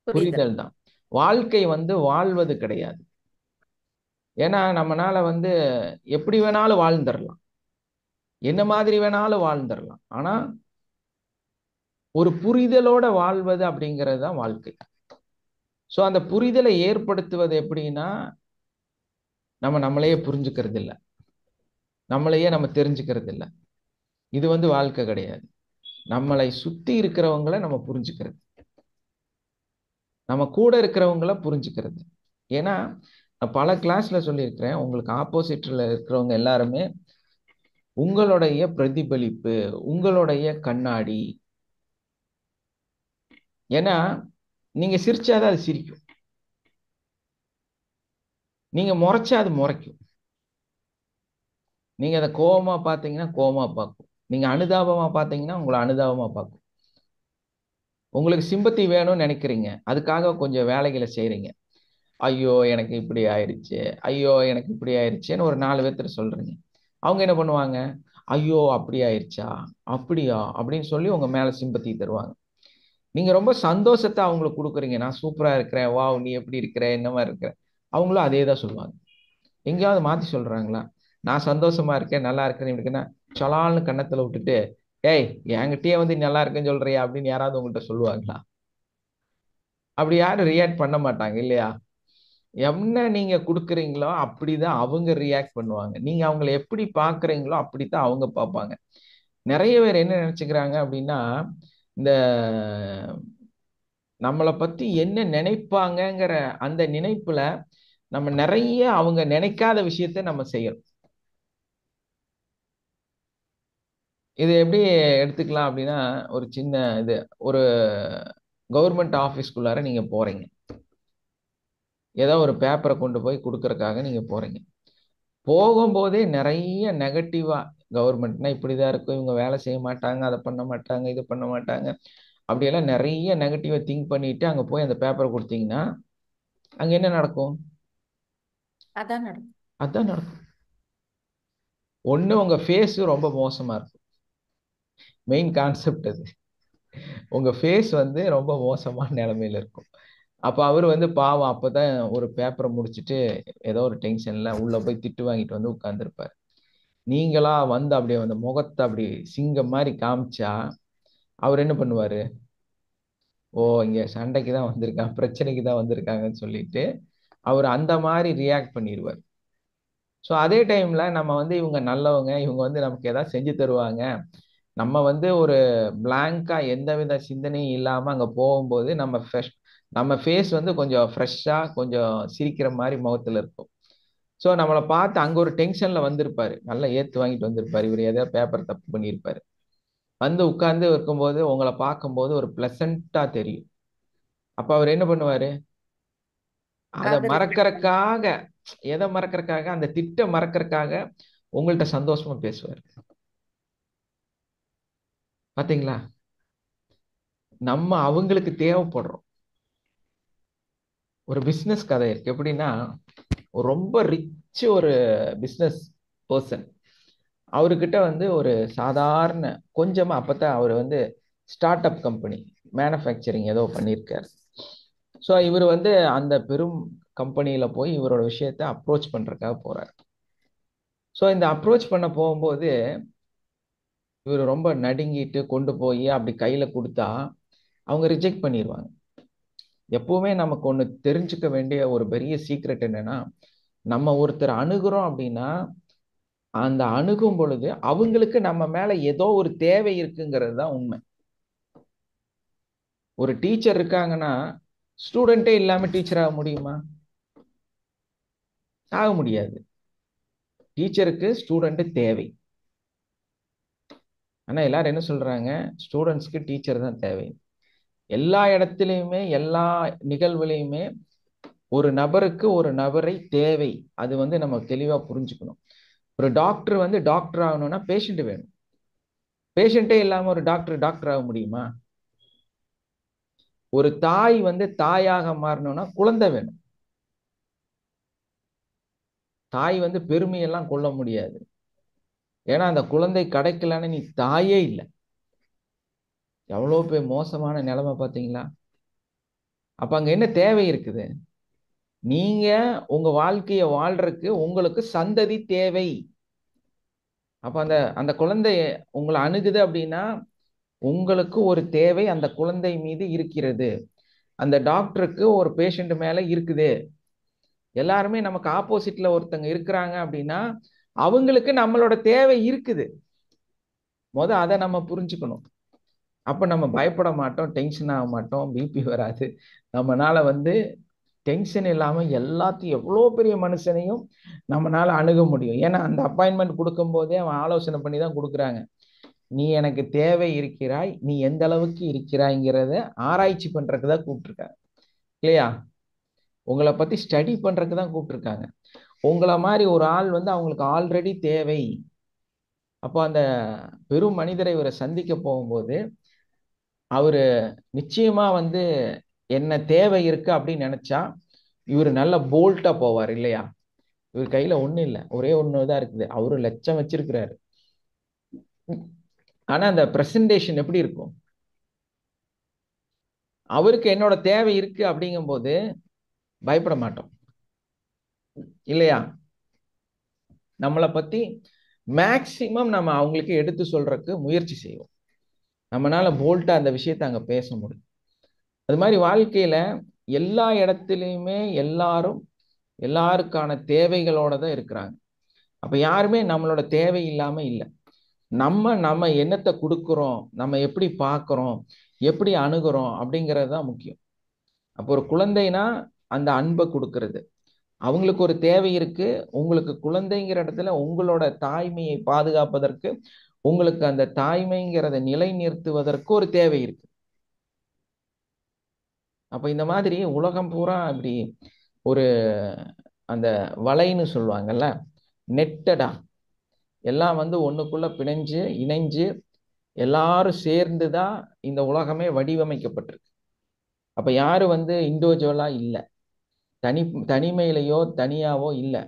Speaker 3: புரியுது.
Speaker 2: புரிதல் தான். வாழ்க்கை வந்து வாழ்வது கிடையாது. ஏன்னா நம்மனால வந்து எப்படி வேணாலும் வாழ்ந்துடலாம், என்ன மாதிரி வேணாலும் வாழ்ந்துடலாம். ஆனா ஒரு புரிதலோட வாழ்வது அப்படிங்கிறது தான் வாழ்க்கை. ஸோ அந்த புரிதலை ஏற்படுத்துவது எப்படின்னா, நம்மளையே புரிஞ்சுக்கிறது இல்லை, நம்மளையே நம்ம தெரிஞ்சுக்கிறது இல்லை. இது வந்து வாழ்க்கை கிடையாது. நம்மளை சுத்தி இருக்கிறவங்களை நம்ம புரிஞ்சுக்கிறது, நம்ம கூட இருக்கிறவங்கள புரிஞ்சுக்கிறது. ஏன்னா நான் பல கிளாஸ்ல சொல்லியிருக்கிறேன், உங்களுக்கு ஆப்போசிட்ல இருக்கிறவங்க எல்லாருமே உங்களுடைய பிரதிபலிப்பு, உங்களுடைய கண்ணாடி. ஏன்னா நீங்க சிரிச்சாதான் அது சிரிக்கும், நீங்க முறைச்சா அது முறைக்கும், நீங்க அதை கோபமா பார்த்தீங்கன்னா கோபமா பார்க்கும், நீங்க அனுதாபமா பார்த்தீங்கன்னா உங்களை அனுதாபமா பார்க்கும். உங்களுக்கு சிம்பத்தி வேணும்னு நினைக்கிறீங்க, அதுக்காக கொஞ்சம் வேலைகளை செய்றீங்க. ஐயோ எனக்கு இப்படி ஆயிடுச்சு, ஐயோ எனக்கு இப்படி ஆயிடுச்சேன்னு ஒரு 4 பேர்த்துல சொல்றீங்க. அவங்க என்ன பண்ணுவாங்க? ஐயோ அப்படி ஆயிடுச்சா, அப்படியா அப்படின்னு சொல்லி உங்க மேல சிம்பத்தி தருவாங்க. நீங்க ரொம்ப சந்தோஷத்தை அவங்களுக்கு கொடுக்குறீங்க, நான் சூப்பரா இருக்கிறேன், வாவ் நீ எப்படி இருக்கிற, என்ன மாதிரி இருக்கிற. அவங்களும் அதே தான் சொல்லுவாங்க. எங்கேயாவது மாத்தி சொல்றாங்களா? நான் சந்தோஷமா இருக்கேன், நல்லா இருக்கேன்னு இருக்குன்னா சொலால்னு கன்னத்துல விட்டுட்டு, ஏய் என்கிட்டயே வந்து நல்லா இருக்கேன்னு சொல்றியா அப்படின்னு யாராவது உங்கள்கிட்ட சொல்லுவாங்களா? அப்படி யாரும் ரியாக்ட் பண்ண மாட்டாங்க இல்லையா? என்ன நீங்க கொடுக்குறீங்களோ அப்படிதான் அவங்க ரியாக்ட் பண்ணுவாங்க. நீங்க அவங்களை எப்படி பாக்குறீங்களோ அப்படித்தான் அவங்க பார்ப்பாங்க. நிறைய பேர் என்ன நினைச்சுக்கிறாங்க அப்படின்னா, இந்த நம்மளை பத்தி என்ன நினைப்பாங்கங்கிற அந்த நினைப்புல நம்ம நிறைய அவங்க நினைக்காத விஷயத்த நம்ம செய்யறோம். இது எப்படி எடுத்துக்கலாம் அப்படின்னா, ஒரு சின்ன இது, ஒரு கவர்மெண்ட் ஆஃபீஸ்க்குள்ளார நீங்க போறீங்க, ஏதோ ஒரு பேப்பரை கொண்டு போய் கொடுக்கறதுக்காக நீங்க போறீங்க. போகும்போதே நிறைய நெகட்டிவா, கவர்மெண்ட்னா இப்படிதான் இருக்கும், இவங்க வேலை செய்ய மாட்டாங்க, அதை பண்ண மாட்டாங்க, இது பண்ண மாட்டாங்க, அப்படியெல்லாம் நிறைய நெகட்டிவா திங்க் பண்ணிட்டு அங்க போய் அந்த பேப்பரை கொடுத்தீங்கன்னா அங்க என்ன நடக்கும்?
Speaker 3: அதான் நடக்கும்.
Speaker 2: அதான் நடக்கும். ஒண்ணு உங்க ஃபேஸ் ரொம்ப மோசமா இருக்கும். மெயின் கான்செப்ட் அது. உங்க ஃபேஸ் வந்து ரொம்ப மோசமான நிலைமையில இருக்கும். அப்ப அவர் வந்து பாவம் அப்பதான் ஒரு பேப்பரை முடிச்சுட்டு ஏதோ ஒரு டென்ஷன்ல உள்ள போய் திட்டு வாங்கிட்டு வந்து உட்கார்ந்துருப்பாரு. நீங்களா வந்து அப்படியே அந்த முகத்தை அப்படி சிங்கம் மாதிரி காமிச்சா அவர் என்ன பண்ணுவாரு? ஓ இங்க சண்டைக்கு தான் வந்திருக்கான், பிரச்சனைக்கு தான் வந்திருக்காங்கன்னு சொல்லிட்டு அவர் அந்த மாதிரி ரியாக்ட் பண்ணிடுவார். ஸோ அதே டைம்ல நம்ம வந்து இவங்க நல்லவங்க, இவங்க வந்து நமக்கு ஏதாவது செஞ்சு தருவாங்க, நம்ம வந்து ஒரு பிளாங்கா எந்தவித சிந்தனையும் இல்லாம அங்க போகும்போது நம்ம ஃபேஸ் வந்து கொஞ்சம் ஃப்ரெஷ்ஷா கொஞ்சம் சிரிக்கிற மாதிரி முகத்துல இருக்கும். ஸோ நம்மளை பார்த்து அங்க ஒரு டென்ஷன்ல வந்திருப்பாரு, நல்லா ஏத்து வாங்கிட்டு வந்திருப்பாரு, இவர் ஏதாவது பேப்பர் தப்பு பண்ணியிருப்பாரு. வந்து உட்கார்ந்து இருக்கும்போது உங்களை பார்க்கும்போது ஒரு பிளசண்டா தெரியும். அப்ப அவர் என்ன பண்ணுவாரு? அதை
Speaker 3: அது
Speaker 2: மறக்கறக்காக, எதை மறக்கறக்காக, அந்த திட்ட மறக்கறக்காக உங்கள்ட்ட சந்தோஷமா பேசுவார். பாத்தீங்களா? நம்ம அவங்களுக்கு தேவைப்படுறோம். ஒரு பிசினஸ் கதை இருக்கு. எப்படின்னா, ஒரு ரொம்ப ரிச் ஒரு பிசினஸ் பர்சன், அவர்கிட்ட வந்து ஒரு சாதாரண கொஞ்சமா, அப்பதான் அவர் வந்து ஸ்டார்ட் அப் கம்பெனி மேனுஃபேக்சரிங் ஏதோ பண்ணியிருக்காரு. ஸோ இவர் வந்து அந்த பெரும் கம்பெனியில போய் இவரோட விஷயத்த அப்ரோச் பண்றதுக்காக போறாரு. ஸோ இந்த அப்ரோச் பண்ண போகும்போது இவர் ரொம்ப நடுங்கிட்டு கொண்டு போய் அப்படி கையில கொடுத்தா அவங்க ரிஜெக்ட் பண்ணிடுவாங்க. எப்பவுமே நமக்கு ஒன்று தெரிஞ்சுக்க வேண்டிய ஒரு பெரிய சீக்ரெட் என்னன்னா, நம்ம ஒருத்தர் அணுகுறோம் அப்படின்னா அந்த அணுகும் பொழுது அவங்களுக்கு நம்ம மேல ஏதோ ஒரு தேவை இருக்குங்கிறது தான் உண்மை. ஒரு டீச்சர் இருக்காங்கன்னா ஸ்டூடெண்டே இல்லாம டீச்சர் ஆக முடியுமா? ஆக முடியாது. டீச்சருக்கு ஸ்டூடெண்ட் தேவை. ஆனா எல்லாரும் என்ன சொல்றாங்க, ஸ்டூடெண்ட்ஸ்க்கு டீச்சர் தான் தேவை. எல்லா இடத்துலையுமே எல்லா நிகழ்வுலையுமே ஒரு நபருக்கு ஒரு நபரை தேவை. அது வந்து நம்ம தெளிவா புரிஞ்சுக்கணும். ஒரு டாக்டர் வந்து டாக்டர் ஆகணும்னா பேஷண்ட் வேணும். பேஷண்ட்டே இல்லாம ஒரு டாக்டர் ஆக முடியுமா? ஒரு தாய் வந்து தாயாக மாறணும்னா குழந்தை வேணும். தாய் வந்து பெருமையெல்லாம் கொள்ள முடியாது. ஏன்னா அந்த குழந்தை கிடைக்கலன்னு நீ தாயே இல்லை. எவ்வளோ பேர் மோசமான நிலைமை பார்த்தீங்களா? அப்ப அங்க என்ன தேவை இருக்குது? நீங்க உங்க வாழ்க்கைய வாழ்றதுக்கு உங்களுக்கு சந்ததி தேவை. அப்ப அந்த அந்த குழந்தை உங்களை அணுகுது அப்படின்னா உங்களுக்கு ஒரு தேவை அந்த குழந்தை மீது இருக்கிறது. அந்த டாக்டருக்கு ஒரு பேஷண்ட் மேல இருக்குது. எல்லாருமே நமக்கு ஆப்போசிட்ல ஒருத்தங்க இருக்கிறாங்க அப்படின்னா அவங்களுக்கு நம்மளோட தேவை இருக்குது. அதை நம்ம புரிஞ்சுக்கணும். அப்ப நம்ம பயப்பட மாட்டோம், டென்ஷன் ஆக மாட்டோம், பிபி வராது. நம்மனால வந்து டென்ஷன் இல்லாம எல்லாத்தையும் எவ்வளோ பெரிய மனுஷனையும் நம்மளால அணுக முடியும். ஏன்னா அந்த அப்பாயின்மெண்ட் கொடுக்கும் போதே அவன் ஆலோசனை பண்ணி தான் கொடுக்குறாங்க. நீ எனக்கு தேவை இருக்கிறாய், நீ எந்த அளவுக்கு இருக்கிறாய்ங்கிறத ஆராய்ச்சி பண்றதுக்கு தான் கூப்பிட்டுருக்காங்க இல்லையா? உங்களை பத்தி ஸ்டடி பண்றதுக்கு தான் கூப்பிட்டுருக்காங்க. உங்களை மாதிரி ஒரு ஆள் வந்து அவங்களுக்கு ஆல்ரெடி தேவை. அப்போ அந்த பெரும் மனிதரை இவரை சந்திக்க போகும்போது அவரு நிச்சயமா வந்து என்ன தேவை இருக்கு அப்படின்னு நினைச்சா இவர் நல்ல போல்ட்டா போவார் இல்லையா? இவர் கையில ஒண்ணு இல்லை, ஒரே ஒண்ணுதான் இருக்குது. அவரு லட்சம் வச்சிருக்கிறாரு. ஆனா அந்த பிரசன்டேஷன் எப்படி இருக்கும்? அவருக்கு என்னோட தேவை இருக்கு அப்படிங்கும் போது பயப்பட மாட்டோம் இல்லையா? நம்மளை பத்தி மேக்சிமம் நம்ம அவங்களுக்கு எடுத்து சொல்றதுக்கு முயற்சி செய்வோம். நம்மளால போல்ட்டா அந்த விஷயத்தை அங்க பேச முடியும். அது மாதிரி வாழ்க்கையில எல்லா இடத்துலையுமே எல்லாரும் எல்லாருக்கான தேவைகளோட தான் இருக்கிறாங்க. அப்ப யாருமே நம்மளோட தேவை இல்லாம இல்லை. நம்ம என்னத்தை கொடுக்குறோம், நம்ம எப்படி பார்க்குறோம், எப்படி அணுகிறோம் அப்படிங்கிறது தான் முக்கியம். அப்போ ஒரு குழந்தைனா அந்த அன்பை கொடுக்கறது. அவங்களுக்கு ஒரு தேவை இருக்கு. உங்களுக்கு குழந்தைங்கிற இடத்துல உங்களோட தாய்மையை பாதுகாப்பதற்கு, உங்களுக்கு அந்த தாய்மைங்கிறத நிலை நிறுத்துவதற்கு ஒரு தேவை இருக்கு. அப்ப இந்த மாதிரி உலகம் பூரா அப்படி ஒரு அந்த வலைன்னு சொல்லுவாங்கல்ல, நெட்டடா எல்லாம் வந்து ஒண்ணுக்குள்ள பிணைஞ்சு இணைஞ்சு எல்லாரும் சேர்ந்துதான் இந்த உலகமே வடிவமைக்கப்பட்டிருக்கு. அப்ப யாரும் வந்து இண்டிவிஜுவலா இல்லை, தனிமையிலையோ தனியாவோ இல்லை.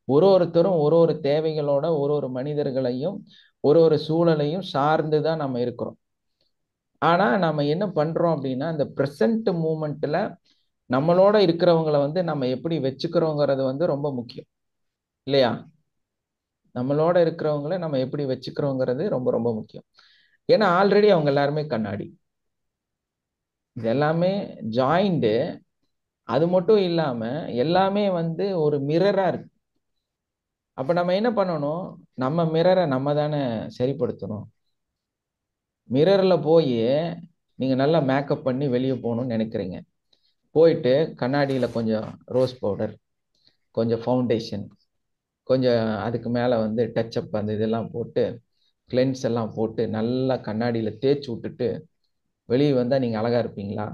Speaker 2: ஒருத்தரும் ஒரு தேவைகளோட ஒரு மனிதர்களையும் ஒரு சூழலையும் சார்ந்துதான் நம்ம இருக்கிறோம். ஆனா நம்ம என்ன பண்றோம் அப்படின்னா இந்த பிரசன்ட் மூமெண்ட்ல நம்மளோட இருக்கிறவங்களை வந்து நம்ம எப்படி வச்சுக்கிறோங்கிறது வந்து ரொம்ப முக்கியம் இல்லையா? நம்மளோட இருக்கிறவங்கள நம்ம எப்படி வச்சுக்கிறோங்கிறது ரொம்ப ரொம்ப முக்கியம். ஏன்னா ஆல்ரெடி அவங்க எல்லாருமே கண்ணாடி. இது எல்லாமே ஜாயிண்டு. அது மட்டும் இல்லாம எல்லாமே வந்து ஒரு மிரரா இருக்கு. அப்ப நம்ம என்ன பண்ணணும்? நம்ம மிரரை நம்ம தானே சரிப்படுத்தணும். மிரர்ல போய் நீங்க நல்லா மேக்கப் பண்ணி வெளியே போகணும்னு நினைக்கிறீங்க. போயிட்டு கண்ணாடியில கொஞ்சம் ரோஸ் பவுடர், கொஞ்சம் ஃபவுண்டேஷன், கொஞ்சம் அதுக்கு மேல வந்து டச்சப் அந்த இதெல்லாம் போட்டு கிளென்ஸ் எல்லாம் போட்டு நல்லா கண்ணாடியில தேய்ச்சி விட்டுட்டு வெளியே வந்தா நீங்க அழகா இருப்பீங்களா?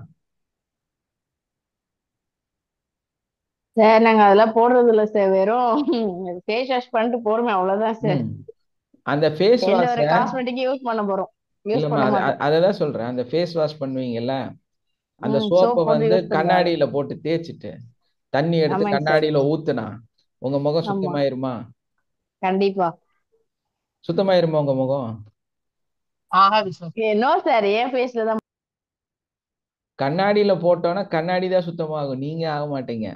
Speaker 5: சார் நாங்க அதெல்லாம் போடுறது இல்ல சார். வெறும் ஃபேஸ் வாஷ் பண்ணிட்டு போறோமே, அவ்வளவுதான் சார்.
Speaker 2: அந்த ஃபேஸ்
Speaker 5: எந்த
Speaker 2: வாஷ
Speaker 5: ஒரு காஸ்மெட்டிக் யூஸ் பண்ண போறோம், யூஸ்
Speaker 2: இல்லம்மா,
Speaker 5: பண்ண மாட்டோம்.
Speaker 2: அததான் சொல்றேன். அந்த ஃபேஸ் வாஷ் பண்ணுவீங்கல்ல, அந்த சோப்பை
Speaker 5: சோப் போட்டு
Speaker 2: வந்து
Speaker 5: யூஸ் பண்ணுவாரு.
Speaker 2: கண்ணாடியில போட்டு தேய்ச்சிட்டு தண்ணி எடுத்து
Speaker 5: ஆமாங்க சார்.
Speaker 2: கண்ணாடியில ஊத்துனா உங்க முகம்
Speaker 5: ஆமா,
Speaker 2: சுத்தமாயிருமா?
Speaker 5: கண்டிப்பா.
Speaker 2: சுத்தமாயிருமா உங்க முகம்?
Speaker 6: ஆகாது சார்.
Speaker 5: நோ சார், என் ஃபேஸ்ல தான்.
Speaker 2: கண்ணாடியில போட்டோன்னா கண்ணாடி தான் சுத்தமாகும், நீங்க ஆக மாட்டீங்க.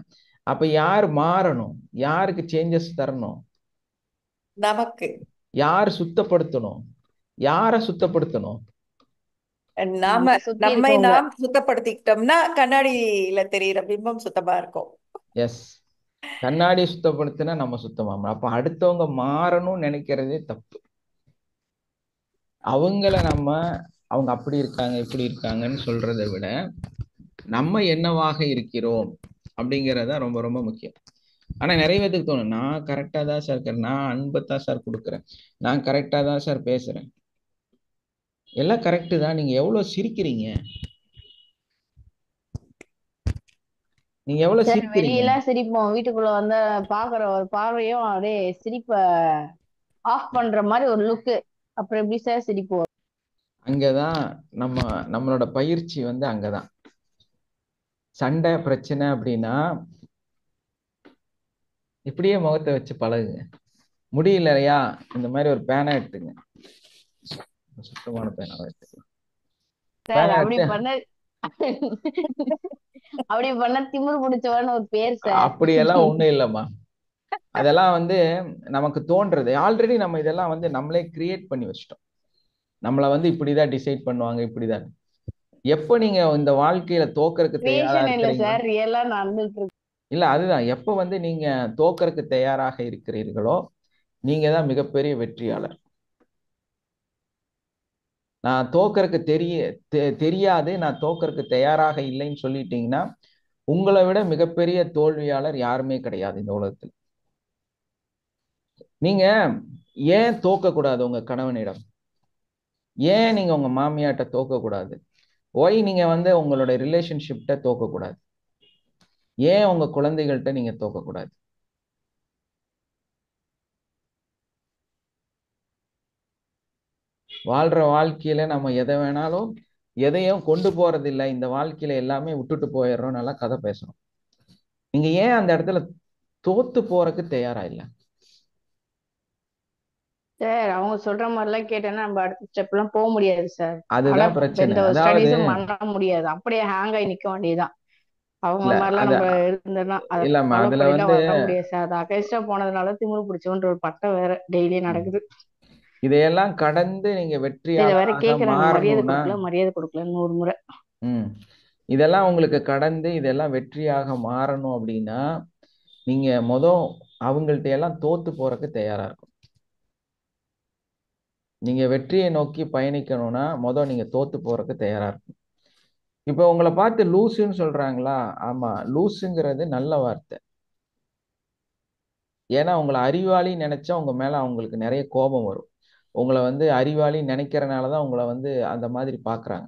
Speaker 2: அப்ப யார் மாறணும்? யாருக்கு சேஞ்சஸ் தரணும்?
Speaker 3: நமக்கு
Speaker 2: யார் சுத்தப்படுத்தணும்? யாரை சுத்தப்படுத்தணும்?
Speaker 3: நாம
Speaker 5: நம்மள சுத்தி
Speaker 3: நம்மை
Speaker 5: இருக்கவங்க.
Speaker 3: நாம் சுத்தப்படுத்திக்கிட்டோம்னா கண்ணாடியில தெரியிற பிம்பம் சுத்தமா இருக்கும்.
Speaker 2: எஸ், கண்ணாடி சுத்தப்படுத்தினா நம்ம சுத்தமாம. அப்ப அடுத்தவங்க மாறணும்னு நினைக்கிறதே தப்பு. அவங்கள நம்ம அவங்க அப்படி இருக்காங்க இப்படி இருக்காங்கன்னு சொல்றதை விட நம்ம என்னவாக இருக்கிறோம் அப்படிங்கறத ரொம்ப ரொம்ப முக்கியம். ஆனா நிறைய பேருக்கு தோணும், நான் கரெக்டா தான் சார் இருக்கிறேன், நான் அன்பை தான் சார் கொடுக்குறேன், நான் கரெக்டா தான் சார் பேசுறேன். எல்லாம் கரெக்டு தான். நீங்க எவ்வளவு சிரிக்கிறீங்க? நீங்க எவ்வளவு
Speaker 5: சார்
Speaker 2: சிரிக்கிறீங்க?
Speaker 5: வெளியெல்லாம் சிரிப்போம், வீட்டுக்குள்ள வந்து பாக்குற ஒரு பார்வையும் அப்படியே சிரிப்ப ஆஃப் பண்ற மாதிரி ஒரு லுக்கு. அப்புறம் எப்படி சார் சிரிப்போம்?
Speaker 2: அங்கதான் நம்மளோட பயிற்சி வந்து அங்கதான். சண்டை பிரச்சனை அப்படின்னா இப்படியே முகத்தை வச்சு பழகுங்க. முடியலையா, இந்த மாதிரி ஒரு பேனா எடுத்துங்க, சுத்தமான பேனாவை எடுத்துங்க.
Speaker 5: சார்
Speaker 2: பேனா
Speaker 5: அப்படி
Speaker 2: எடுத்து
Speaker 5: பண்ண அப்படி பண்ண திமிரு பிடிச்சவன்னு ஒரு பேர் சார்.
Speaker 2: அப்படியெல்லாம் ஒண்ணும் இல்லைம்மா. அதெல்லாம் வந்து நமக்கு தோன்றது. ஆல்ரெடி நம்ம இதெல்லாம் வந்து நம்மளே கிரியேட் பண்ணி வச்சிட்டோம். நம்மளை வந்து இப்படிதான் டிசைட் பண்ணுவாங்க, இப்படிதான். எப்ப நீங்க இந்த வாழ்க்கையில தோக்கறதுக்கு தயாரா
Speaker 5: கிரியேஷன் இல்ல
Speaker 2: இருக்கிறீங்களோ,
Speaker 5: சார், ரியலா நடந்துட்டு இருக்கு.
Speaker 2: இல்ல அதுதான், எப்ப வந்து நீங்க தோக்கறதுக்கு தயாராக இருக்கிறீர்களோ நீங்க தான் மிகப்பெரிய வெற்றியாளர். நான் தோக்கறதுக்கு தெரியாது, நான் தோக்கறதுக்கு தயாராக இல்லைன்னு சொல்லிட்டீங்கன்னா உங்களை விட மிகப்பெரிய தோல்வியாளர் யாருமே கிடையாது இந்த உலகத்தில். நீங்க ஏன் தோக்க கூடாது உங்க கணவனிடம்? ஏன் நீங்க உங்க மாமியாட்ட தோக்க கூடாது? ஒய் நீங்க வந்து உங்களோட ரிலேஷன்ஷிப்ட தோக்க கூடாது? ஏன் உங்க குழந்தைகள்கிட்ட நீங்க தோக்க கூடாது? வாழ்ற வாழ்க்கையில நம்ம எதை வேணாலும் எதையும் கொண்டு போறது இல்லை, இந்த வாழ்க்கையில எல்லாமே விட்டுட்டு போயிடுறோம், நல்லா கதை பேசுறோம். நீங்க ஏன் அந்த இடத்துல தோத்து போறதுக்கு தயாரா இல்லை?
Speaker 5: சார் அவங்க சொல்ற மாதிரி எல்லாம் கேட்டேன்னா நம்ம அடுத்த ஸ்டெப் எல்லாம் போக முடியாது சார். ஆனா
Speaker 2: அதுதான் பிரச்சனை.
Speaker 5: எந்த
Speaker 2: அதாவது
Speaker 5: ஸ்டடீஸும் பண்ண முடியாது, அப்படியே ஹேங் ஆகி நிக்க வேண்டியதுதான். அவங்க
Speaker 2: இல்ல
Speaker 5: மாதிரிலாம்
Speaker 2: அத
Speaker 5: நம்ம இருந்தோம்னா அதை
Speaker 2: இல்லம்மா,
Speaker 5: ஃபாலோ
Speaker 2: அதுல
Speaker 5: பண்ணிலாம்
Speaker 2: வந்து
Speaker 5: வர முடியாது சார். அது அகைன்ஸ்டா போனதுனால திமிரு பிடிச்சவன்ற ஒரு பட்டம் வேற டெய்லி நடக்குது.
Speaker 2: இதையெல்லாம் கடந்து நீங்க
Speaker 5: இதை வேற
Speaker 2: வெற்றியாளராக
Speaker 5: கேக்குறாங்க, மரியாதை
Speaker 2: மாறணும்னா,
Speaker 5: கொடுக்கல மரியாதை கொடுக்கலன்னு 100 முறை.
Speaker 2: ம் இதெல்லாம் உங்களுக்கு கடந்து இதெல்லாம் வெற்றியாக மாறணும் அப்படின்னா நீங்க அவங்கள்ட்ட எல்லாம் தோத்து போறதுக்கு தயாரா இருக்கும். நீங்க வெற்றியை நோக்கி பயணிக்கணும்னா நீங்க தோத்து போறதுக்கு தயாரா இருக்கும். இப்ப உங்களை பார்த்து லூசுன்னு சொல்றாங்களா? ஆமா, லூசுங்கிறது நல்ல வார்த்தை. ஏன்னா உங்களை அறிவாளி நினைச்சா உங்க மேல அவங்களுக்கு நிறைய கோபம் வரும். உங்களை வந்து அறிவாளி நினைக்கிறனாலதான் உங்களை வந்து அந்த மாதிரி பாக்குறாங்க.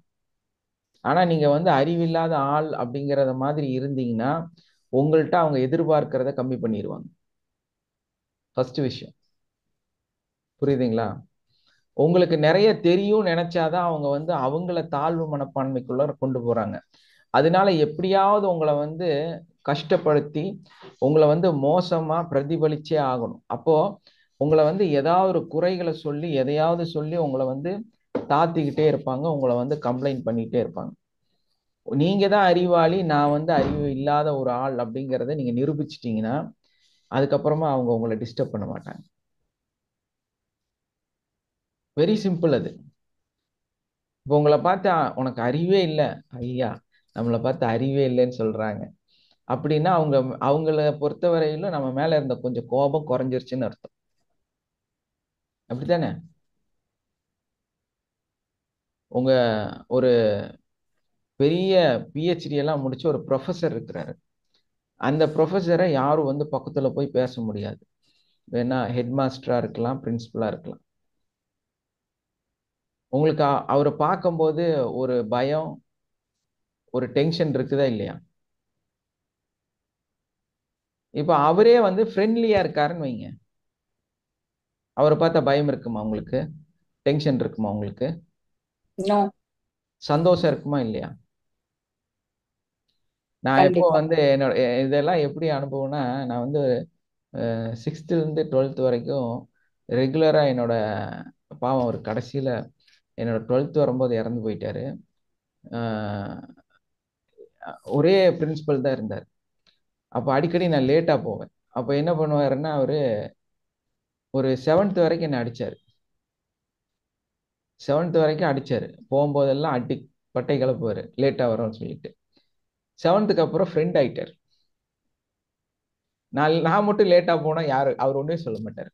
Speaker 2: ஆனா நீங்க வந்து அறிவில்லாத ஆள் அப்படிங்கறத மாதிரி இருந்தீங்கன்னா உங்கள்கிட்ட அவங்க எதிர்பார்க்கிறத கம்மி பண்ணிடுவாங்க. ஃபர்ஸ்ட் விஷயம் புரியுதுங்களா? உங்களுக்கு நிறைய தெரியும் நினைச்சாதான் அவங்க வந்து அவங்கள தாழ்வு மனப்பான்மைக்குள்ள கொண்டு போறாங்க. அதனால எப்படியாவது உங்களை வந்து கஷ்டப்படுத்தி உங்களை வந்து மோசமா பிரதிபலிச்சே ஆகணும். அப்போ உங்களை வந்து ஏதாவது ஒரு குறைகளை சொல்லி எதையாவது சொல்லி உங்களை வந்து தாத்திக்கிட்டே இருப்பாங்க, உங்களை வந்து கம்ப்ளைண்ட் பண்ணிக்கிட்டே இருப்பாங்க. நீங்க தான் அறிவாளி, நான் வந்து அறிவு இல்லாத ஒரு ஆள் அப்படிங்கிறத நீங்க நிரூபிச்சிட்டீங்கன்னா அதுக்கப்புறமா அவங்க உங்களை டிஸ்டர்ப் பண்ண மாட்டாங்க. வெரி சிம்பிள் அது. இப்போ உங்களை பார்த்து உனக்கு அறிவே இல்லை, ஐயா நம்மளை பார்த்து அறிவே இல்லைன்னு சொல்றாங்க அப்படின்னா அவங்கள பொறுத்தவரையிலும் நம்ம மேல இருந்த கொஞ்சம் கோபம் குறைஞ்சிருச்சுன்னு அர்த்தம். அப்படித்தானே? உங்க ஒரு பெரிய பிஹெச்டி எல்லாம் முடிச்ச ஒரு ப்ரொஃபஸர் இருக்கிறாரு. அந்த ப்ரொஃபஸரை யாரும் வந்து பக்கத்துல போய் பேச முடியாது. வேணா ஹெட் மாஸ்டரா இருக்கலாம், பிரின்சிபலா இருக்கலாம். உங்களுக்கு அவரை பார்க்கும்போது ஒரு பயம், ஒரு டென்ஷன் இருக்குதா இல்லையா? இப்ப அவரே வந்து ஃப்ரெண்ட்லியா இருக்காருன்னு வைங்க, அவரை பார்த்தா பயம் இருக்குமா உங்களுக்கு? டென்ஷன் இருக்குமா உங்களுக்கு?
Speaker 3: நோ.
Speaker 2: சந்தோஷம் இருக்குமா இல்லையா? நான் எப்போ
Speaker 3: கண்டிப்பா.
Speaker 2: வந்து என்னோட இதெல்லாம் எப்படி அனுபவம்னா, நான் வந்து 6th இருந்து 12th வரைக்கும் ரெகுலரா என்னோட பாவம் அவர் கடைசியில என்னோட 12th வரும்போது இறந்து போயிட்டாரு. ஒரே பிரின்சிபல் தான் இருந்தார். அப்போ அடிக்கடி நான் லேட்டா போவேன். அப்போ என்ன பண்ணுவாருன்னா அவரு ஒரு 7th வரைக்கும் என்ன அடிச்சாரு. 7th வரைக்கும் அடிச்சாரு. போகும்போதெல்லாம் அடி பட்டை கிளப்புவாரு லேட்டா வரோம்னு சொல்லிட்டு. 7th அப்புறம் ஃப்ரெண்ட் ஆயிட்டார். நான் மட்டும் லேட்டா போனா அவர் ஒன்றுமே சொல்ல மாட்டார்.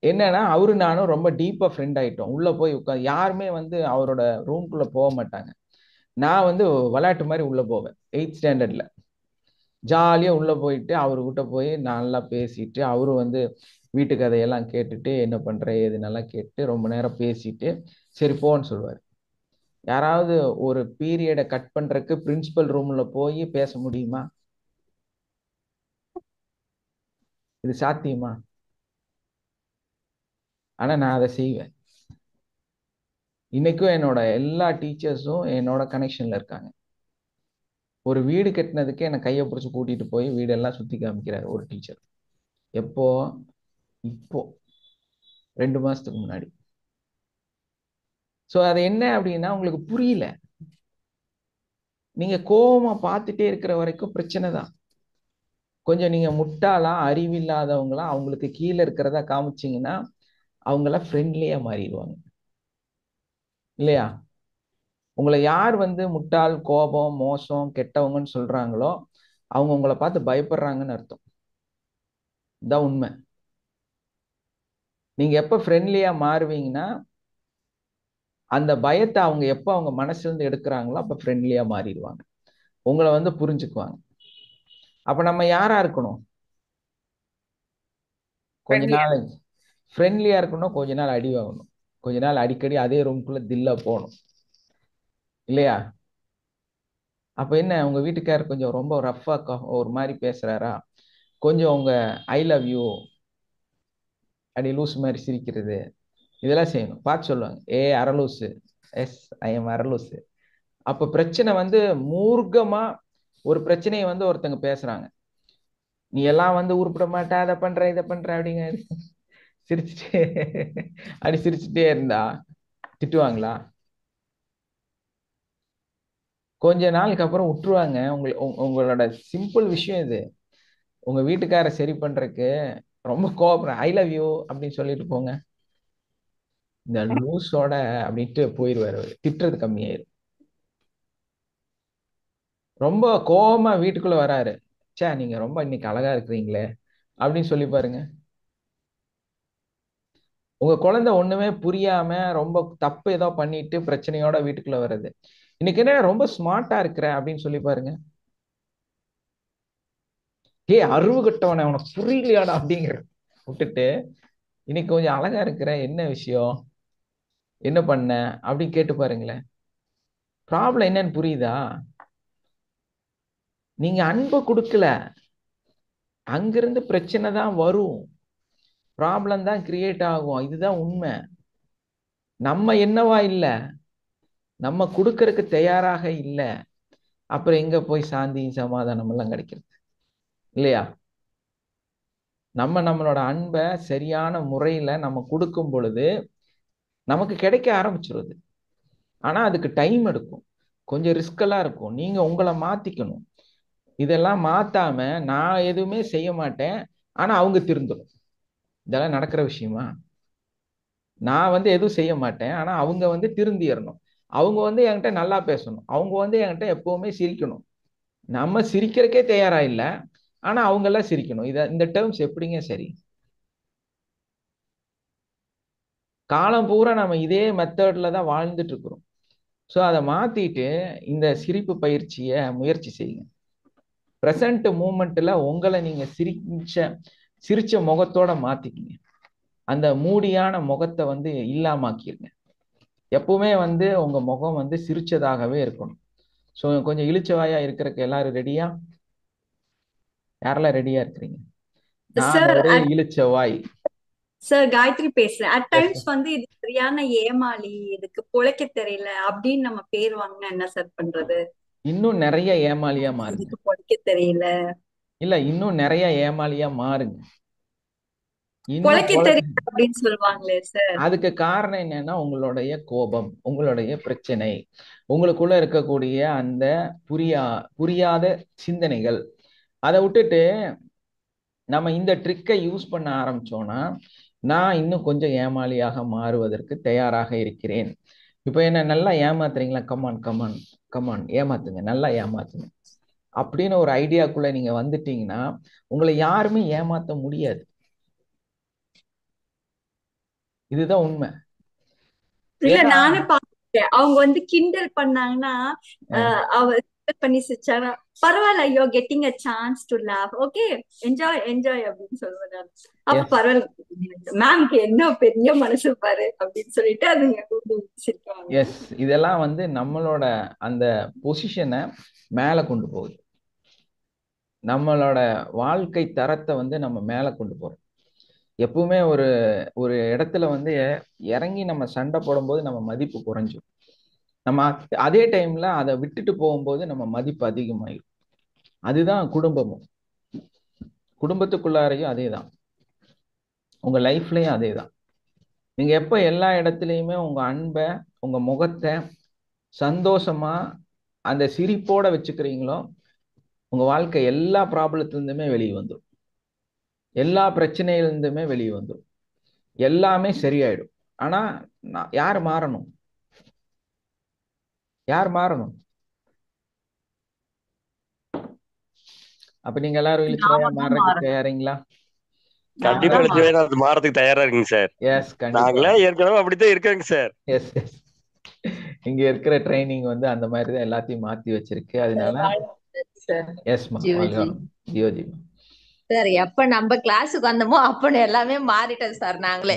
Speaker 2: என்னன்னா அவரு நானும் ரொம்ப டீப்பா ஃப்ரெண்ட் ஆயிட்டோம். உள்ள போய் உட்காந்து யாருமே வந்து அவரோட ரூம்குள்ள போக மாட்டாங்க. நான் வந்து விளையாட்டு மாதிரி உள்ள போவேன் 8th ஸ்டாண்டர்ட்ல. ஜாலியா உள்ள போயிட்டு அவர்கிட்ட போய் நல்லா பேசிட்டு அவரு வந்து வீட்டு கதையெல்லாம் கேட்டுட்டு என்ன பண்ற ஏதுன்னெல்லாம் கேட்டு ரொம்ப நேரம் பேசிட்டு சரி போன்னு சொல்லுவாரு. யாராவது ஒரு பீரியடை கட் பண்றதுக்கு பிரின்சிபல் ரூம்ல போய் பேச முடியுமா? இது சாத்தியமா? ஆனா நான் அதை செய்வேன். இன்னைக்கும் என்னோட எல்லா டீச்சர்ஸும் என்னோட கனெக்ஷன்ல இருக்காங்க. ஒரு வீடு கட்டினதுக்கு என்னை கையை பிடிச்சி கூட்டிட்டு போய் வீடெல்லாம் சுத்தி காமிக்கிறாரு ஒரு டீச்சர். எப்போ? இப்போ 2 மாசத்துக்கு முன்னாடி. ஸோ அது என்ன அப்படின்னா உங்களுக்கு புரியல. நீங்க கோவமா பார்த்துட்டே இருக்கிற வரைக்கும் பிரச்சனை தான். கொஞ்சம் நீங்க முட்டாளா அறிவில்லாதவங்களா அவங்களுக்கு கீழே இருக்கிறதா காமிச்சிங்கன்னா அவங்கள ஃப்ரெண்ட்லியா மாறிடுவாங்க இல்லையா? உங்களை யார் வந்து முட்டாள், கோபம், மோசம், கெட்டவங்கன்னு சொல்றாங்களோ அவங்க உங்களை பார்த்து பயப்படுறாங்கன்னு அர்த்தம். இதான் உண்மை. நீங்க எப்ப ஃப்ரெண்ட்லியா மாறுவீங்கன்னா அந்த பயத்தை அவங்க எப்ப அவங்க மனசுல இருந்து எடுக்கிறாங்களோ அப்ப ஃப்ரெண்ட்லியா மாறிடுவாங்க. உங்களை வந்து புரிஞ்சுக்குவாங்க. அப்ப நம்ம யாரா இருக்கணும்? கொஞ்ச
Speaker 3: ஃப்ரெண்ட்லியா.
Speaker 2: நாள் ஃப்ரெண்ட்லியா இருக்கணும், கொஞ்ச நாள் அடி வாங்கணும், கொஞ்ச நாள் அடிக்கடி அதே ரூம்குள்ள தில்லா போகணும் இல்லையா? அப்ப என்ன உங்க வீட்டுக்காரர் கொஞ்சம் ரொம்ப ரஃபா ஒரு மாதிரி பேசுறாரா, கொஞ்சம் உங்க ஐ லவ் யூ அப்படி லூஸ் மாதிரி சிரிக்கிறது இதெல்லாம் செய்யணும். பார்த்து சொல்லுவாங்க, ஏ அரலூசு, எஸ் ஐ எம் அரலூசு. அப்ப பிரச்சனை வந்து மூர்க்கமா ஒரு பிரச்சனையை வந்து ஒருத்தங்க பேசுறாங்க, நீ எல்லாம் வந்து உருப்பிட மாட்டா, அதை பண்ற இதை பண்ற அப்படிங்க சிரிச்சுட்டே அப்படி சிரிச்சுட்டே இருந்தா திட்டுவாங்களா? கொஞ்ச நாளுக்கு அப்புறம் விட்டுருவாங்க. உங்களோட சிம்பிள் விஷயம் இது. உங்க வீட்டுக்கார சரி பண்றதுக்கு ரொம்ப கோபப்படுறேன், ஐ லவ் யூ அப்படின்னு சொல்லிட்டு போங்க, இந்த லூஸோட அப்படின்ட்டு போயிடுவாரு. திட்டுறது கம்மியாயிரும். ரொம்ப கோபமா வீட்டுக்குள்ள வராரு, சே நீங்க ரொம்ப இன்னைக்கு அழகா இருக்கிறீங்களே அப்படின்னு சொல்லி பாருங்க. உங்க குழந்தை ஒண்ணுமே புரியாம ரொம்ப தப்பு ஏதோ பண்ணிட்டு பிரச்சனையோட வீட்டுக்குள்ள வர்றது, இன்னைக்கு என்ன ரொம்ப ஸ்மார்ட்டா இருக்கிற அப்படின்னு சொல்லி பாருங்க. ஏ அறிவு கட்டவன உனக்கு புரியலையாடா அப்படிங்கிற விட்டுட்டு இன்னைக்கு கொஞ்சம் அழகா இருக்கிற, என்ன விஷயம், என்ன பண்ண அப்படின்னு கேட்டு பாருங்களேன். ப்ராப்ளம் என்னன்னு புரியுதா? நீங்க அன்பை கொடுக்கல, அங்கிருந்து பிரச்சனை தான் வரும், ப்ராப்ளம் தான் கிரியேட் ஆகும். இதுதான் உண்மை. நம்ம என்னவா இல்ல, நம்ம கொடுக்கறதுக்கு தயாராக இல்லை. அப்புறம் எங்க போய் சாந்தி சமாதானம் எல்லாம் கிடைக்கிறது இல்லையா? நம்மளோட அன்பை சரியான முறையில நம்ம கொடுக்கும் பொழுது நமக்கு கிடைக்க ஆரம்பிச்சிருது. ஆனா அதுக்கு டைம் எடுக்கும், கொஞ்சம் ரிஸ்கெல்லாம் இருக்கும். நீங்க உங்களை மாத்திக்கணும். இதெல்லாம் மாத்தாம நான் எதுவுமே செய்ய மாட்டேன் ஆனா அவங்க திருந்தணும், இதெல்லாம் நடக்கிற விஷயமா? நான் வந்து எதுவும் செய்ய மாட்டேன் ஆனா அவங்க வந்து திருந்திடணும், அவங்க வந்து என்கிட்ட நல்லா பேசணும், அவங்க வந்து என்கிட்ட எப்பவுமே சிரிக்கணும். நம்ம சிரிக்கிறதுக்கே தயாரா இல்ல ஆனா அவங்க எல்லாம் சிரிக்கணும். இந்த டேர்ம்ஸ் எப்படிங்க சரி? காலம் பூரா நம்ம இதே மெத்தட்ல தான் வாழ்ந்துட்டு இருக்கிறோம். ஸோ அதை மாத்திட்டு இந்த சிரிப்பு பயிற்சியை முயற்சி செய்யுங்க. ப்ரெசன்ட் மூமெண்ட்ல உங்களை நீங்க சிரிச்ச முகத்தோட மாத்திக்கிங்க. அந்த மூடியான முகத்தை வந்து இல்லாமாக்கிருங்க. எப்பவுமே வந்து உங்க முகம் வந்து சிரிச்சதாகவே இருக்கணும். ஸோ கொஞ்சம் இளிச்சவாயா இருக்கிறதுக்கு எல்லாரும் ரெடியா? யாரெல்லாம் ரெடியா இருக்கிறீங்க? நான்
Speaker 7: சார்
Speaker 2: ஒரே இளிச்சவாய்.
Speaker 7: சார் காயத்ரி பேசுறேன். At
Speaker 2: Yes,
Speaker 7: times
Speaker 2: sir.
Speaker 7: வந்து இது சரியான ஏமாளி, இதுக்கு பொழைக்க தெரியல அப்படின்னு நம்ம பேர் வாங்கினா என்ன சார் பண்றது?
Speaker 2: இன்னும் நிறைய ஏமாளியா மாறுங்க.
Speaker 7: இதுக்கு பொழைக்க தெரியல.
Speaker 2: இல்ல இன்னும் நிறைய ஏமாளியா மாறுங்க. இன்னும்
Speaker 7: பொழைக்க தெரியல அப்படின்னு சொல்லுவாங்களே சார்.
Speaker 2: அதுக்கு காரணம் என்னன்னா உங்களுடைய கோபம், உங்களுடைய பிரச்சனை, உங்களுக்குள்ள இருக்கக்கூடிய அந்த புரியாத சிந்தனைகள். அதை விட்டுட்டு நம்ம இந்த ட்ரிக்கை யூஸ் பண்ண ஆரம்பிச்சோம்னா நான் இன்னும் கொஞ்சம் ஏமாளியாக மாறுவதற்கு தயாராக இருக்கிறேன். இப்போ என்ன நல்லா ஏமாத்துறீங்களா? கமான் கமான் கமான், ஏமாத்துங்க, நல்லா ஏமாத்துங்க அப்படின்னு ஒரு ஐடியாக்குள்ள நீங்க வந்துட்டீங்கன்னா உங்களை யாருமே ஏமாத்த முடியாது. இதுதான் உண்மை.
Speaker 7: இல்ல
Speaker 2: ஏன்னா
Speaker 7: நானே பாத்துட்டேன். அவங்க வந்து கிண்டல் பண்ணாங்கன்னா அவ கிண்டல் பண்ணி சிரிச்சாங்கன்னா பரவாயில்ல, you getting a chance to laugh, okay enjoy enjoy அப்படின்னு சொல்லுவேன் நான். அப்ப
Speaker 2: எஸ்
Speaker 7: பரவாயில்ல, மேம்க்கு என்ன பெரிய மனசு பாரு அப்படின்னு சொல்லிட்டு அதுங்க சிரிக்குவாங்க.
Speaker 2: எஸ், இதெல்லாம் வந்து நம்மளோட அந்த பொசிஷனை மேல கொண்டு போகுது. நம்மளோட வாழ்க்கை தரத்தை வந்து நம்ம மேல கொண்டு போறோம். எப்பவுமே ஒரு ஒரு இடத்துல வந்து இறங்கி நம்ம சண்டை போடும்போது நம்ம மதிப்பு குறைஞ்சிடும். நம்ம அதே டைம்ல அதை விட்டுட்டு போகும்போது நம்ம மதிப்பு அதிகமாயிடும். அதுதான் குடும்பமும். குடும்பத்துக்குள்ளாரையும் அதே தான், உங்க லைஃப்லயும் அதே தான். நீங்க எப்ப எல்லா இடத்துலையுமே உங்க அன்பை, உங்க முகத்தை சந்தோஷமா அந்த சிரிப்போட வச்சுக்கிறீங்களோ உங்க வாழ்க்கை எல்லா ப்ராப்ளத்திலிருந்துமே வெளியே வந்துடும், எல்லா பிரச்சனையிலிருந்துமே வெளியே வந்துடும், எல்லாமே சரியாயிடும். ஆனா யார் மாறணும்? யார் மாறணும்? அப்ப நீங்க எல்லாரும் இழிச்சவாயா மாறதுக்கு தயாரிங்களா?
Speaker 8: கண்டிப்பா இழிச்சவாயா அது மாறதுக்கு தயாரா இருக்குங்க சார்.
Speaker 2: எஸ், கண்டிப்பா.
Speaker 8: நாங்களே ஏற்கனவே அப்படித்தான் இருக்கோங்க சார்.
Speaker 2: எஸ் எஸ், இங்க இருக்கிற ட்ரைனிங் வந்து அந்த மாதிரி தான் எல்லாத்தையும் மாத்தி வச்சிருக்கு. அதனால எஸ்மா, ஜியோஜி
Speaker 9: சார். எப்ப நம்ம கிளாஸுக்கு வந்தோமோ அப்ப எல்லாமே மாறிட்டோம் சார். நாங்களே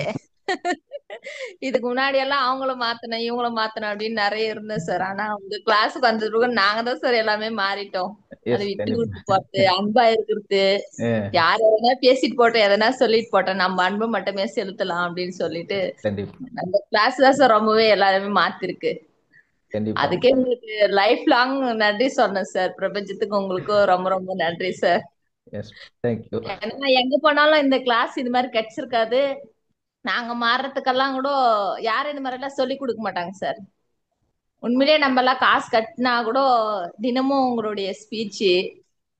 Speaker 9: இதுக்கு முன்னாடி எல்லாம் அவங்கள மாத்தணும் இவங்கள மாத்தணும் அப்படின்னு நிறைய இருந்தோம் சார். ஆனா உங்க கிளாஸுக்கு வந்ததுக்கு நாங்க தான் சார் எல்லாமே மாறிட்டோம். அது விட்டு கொடுத்து போறது, அன்பா இருக்கிறது, யார் எதனா பேசிட்டு போட்டோம், எதனா சொல்லிட்டு போட்டோம், நம்ம அன்பு மட்டுமே செலுத்தலாம் அப்படின்னு சொல்லிட்டு நம்ம கிளாஸ் தான் சார் ரொம்பவே எல்லாருமே மாத்திருக்கு. அதுக்கே உங்களுக்கு லைஃப் லாங் நன்றி சொன்னேன் சார். பிரபஞ்சத்துக்கு உங்களுக்கும் ரொம்ப ரொம்ப நன்றி சார். ஏன்னா எங்க போனாலும் இந்த கிளாஸ் இது மாதிரி கிடைச்சிருக்காது. நாங்க மாறுறதுக்கெல்லாம் கூட யாரும் இந்த மாதிரி எல்லாம் சொல்லி கொடுக்க மாட்டாங்க சார். உண்மையிலேயே நம்ம எல்லாம் காசு கட்டினா கூட தினமும் உங்களுடைய ஸ்பீச்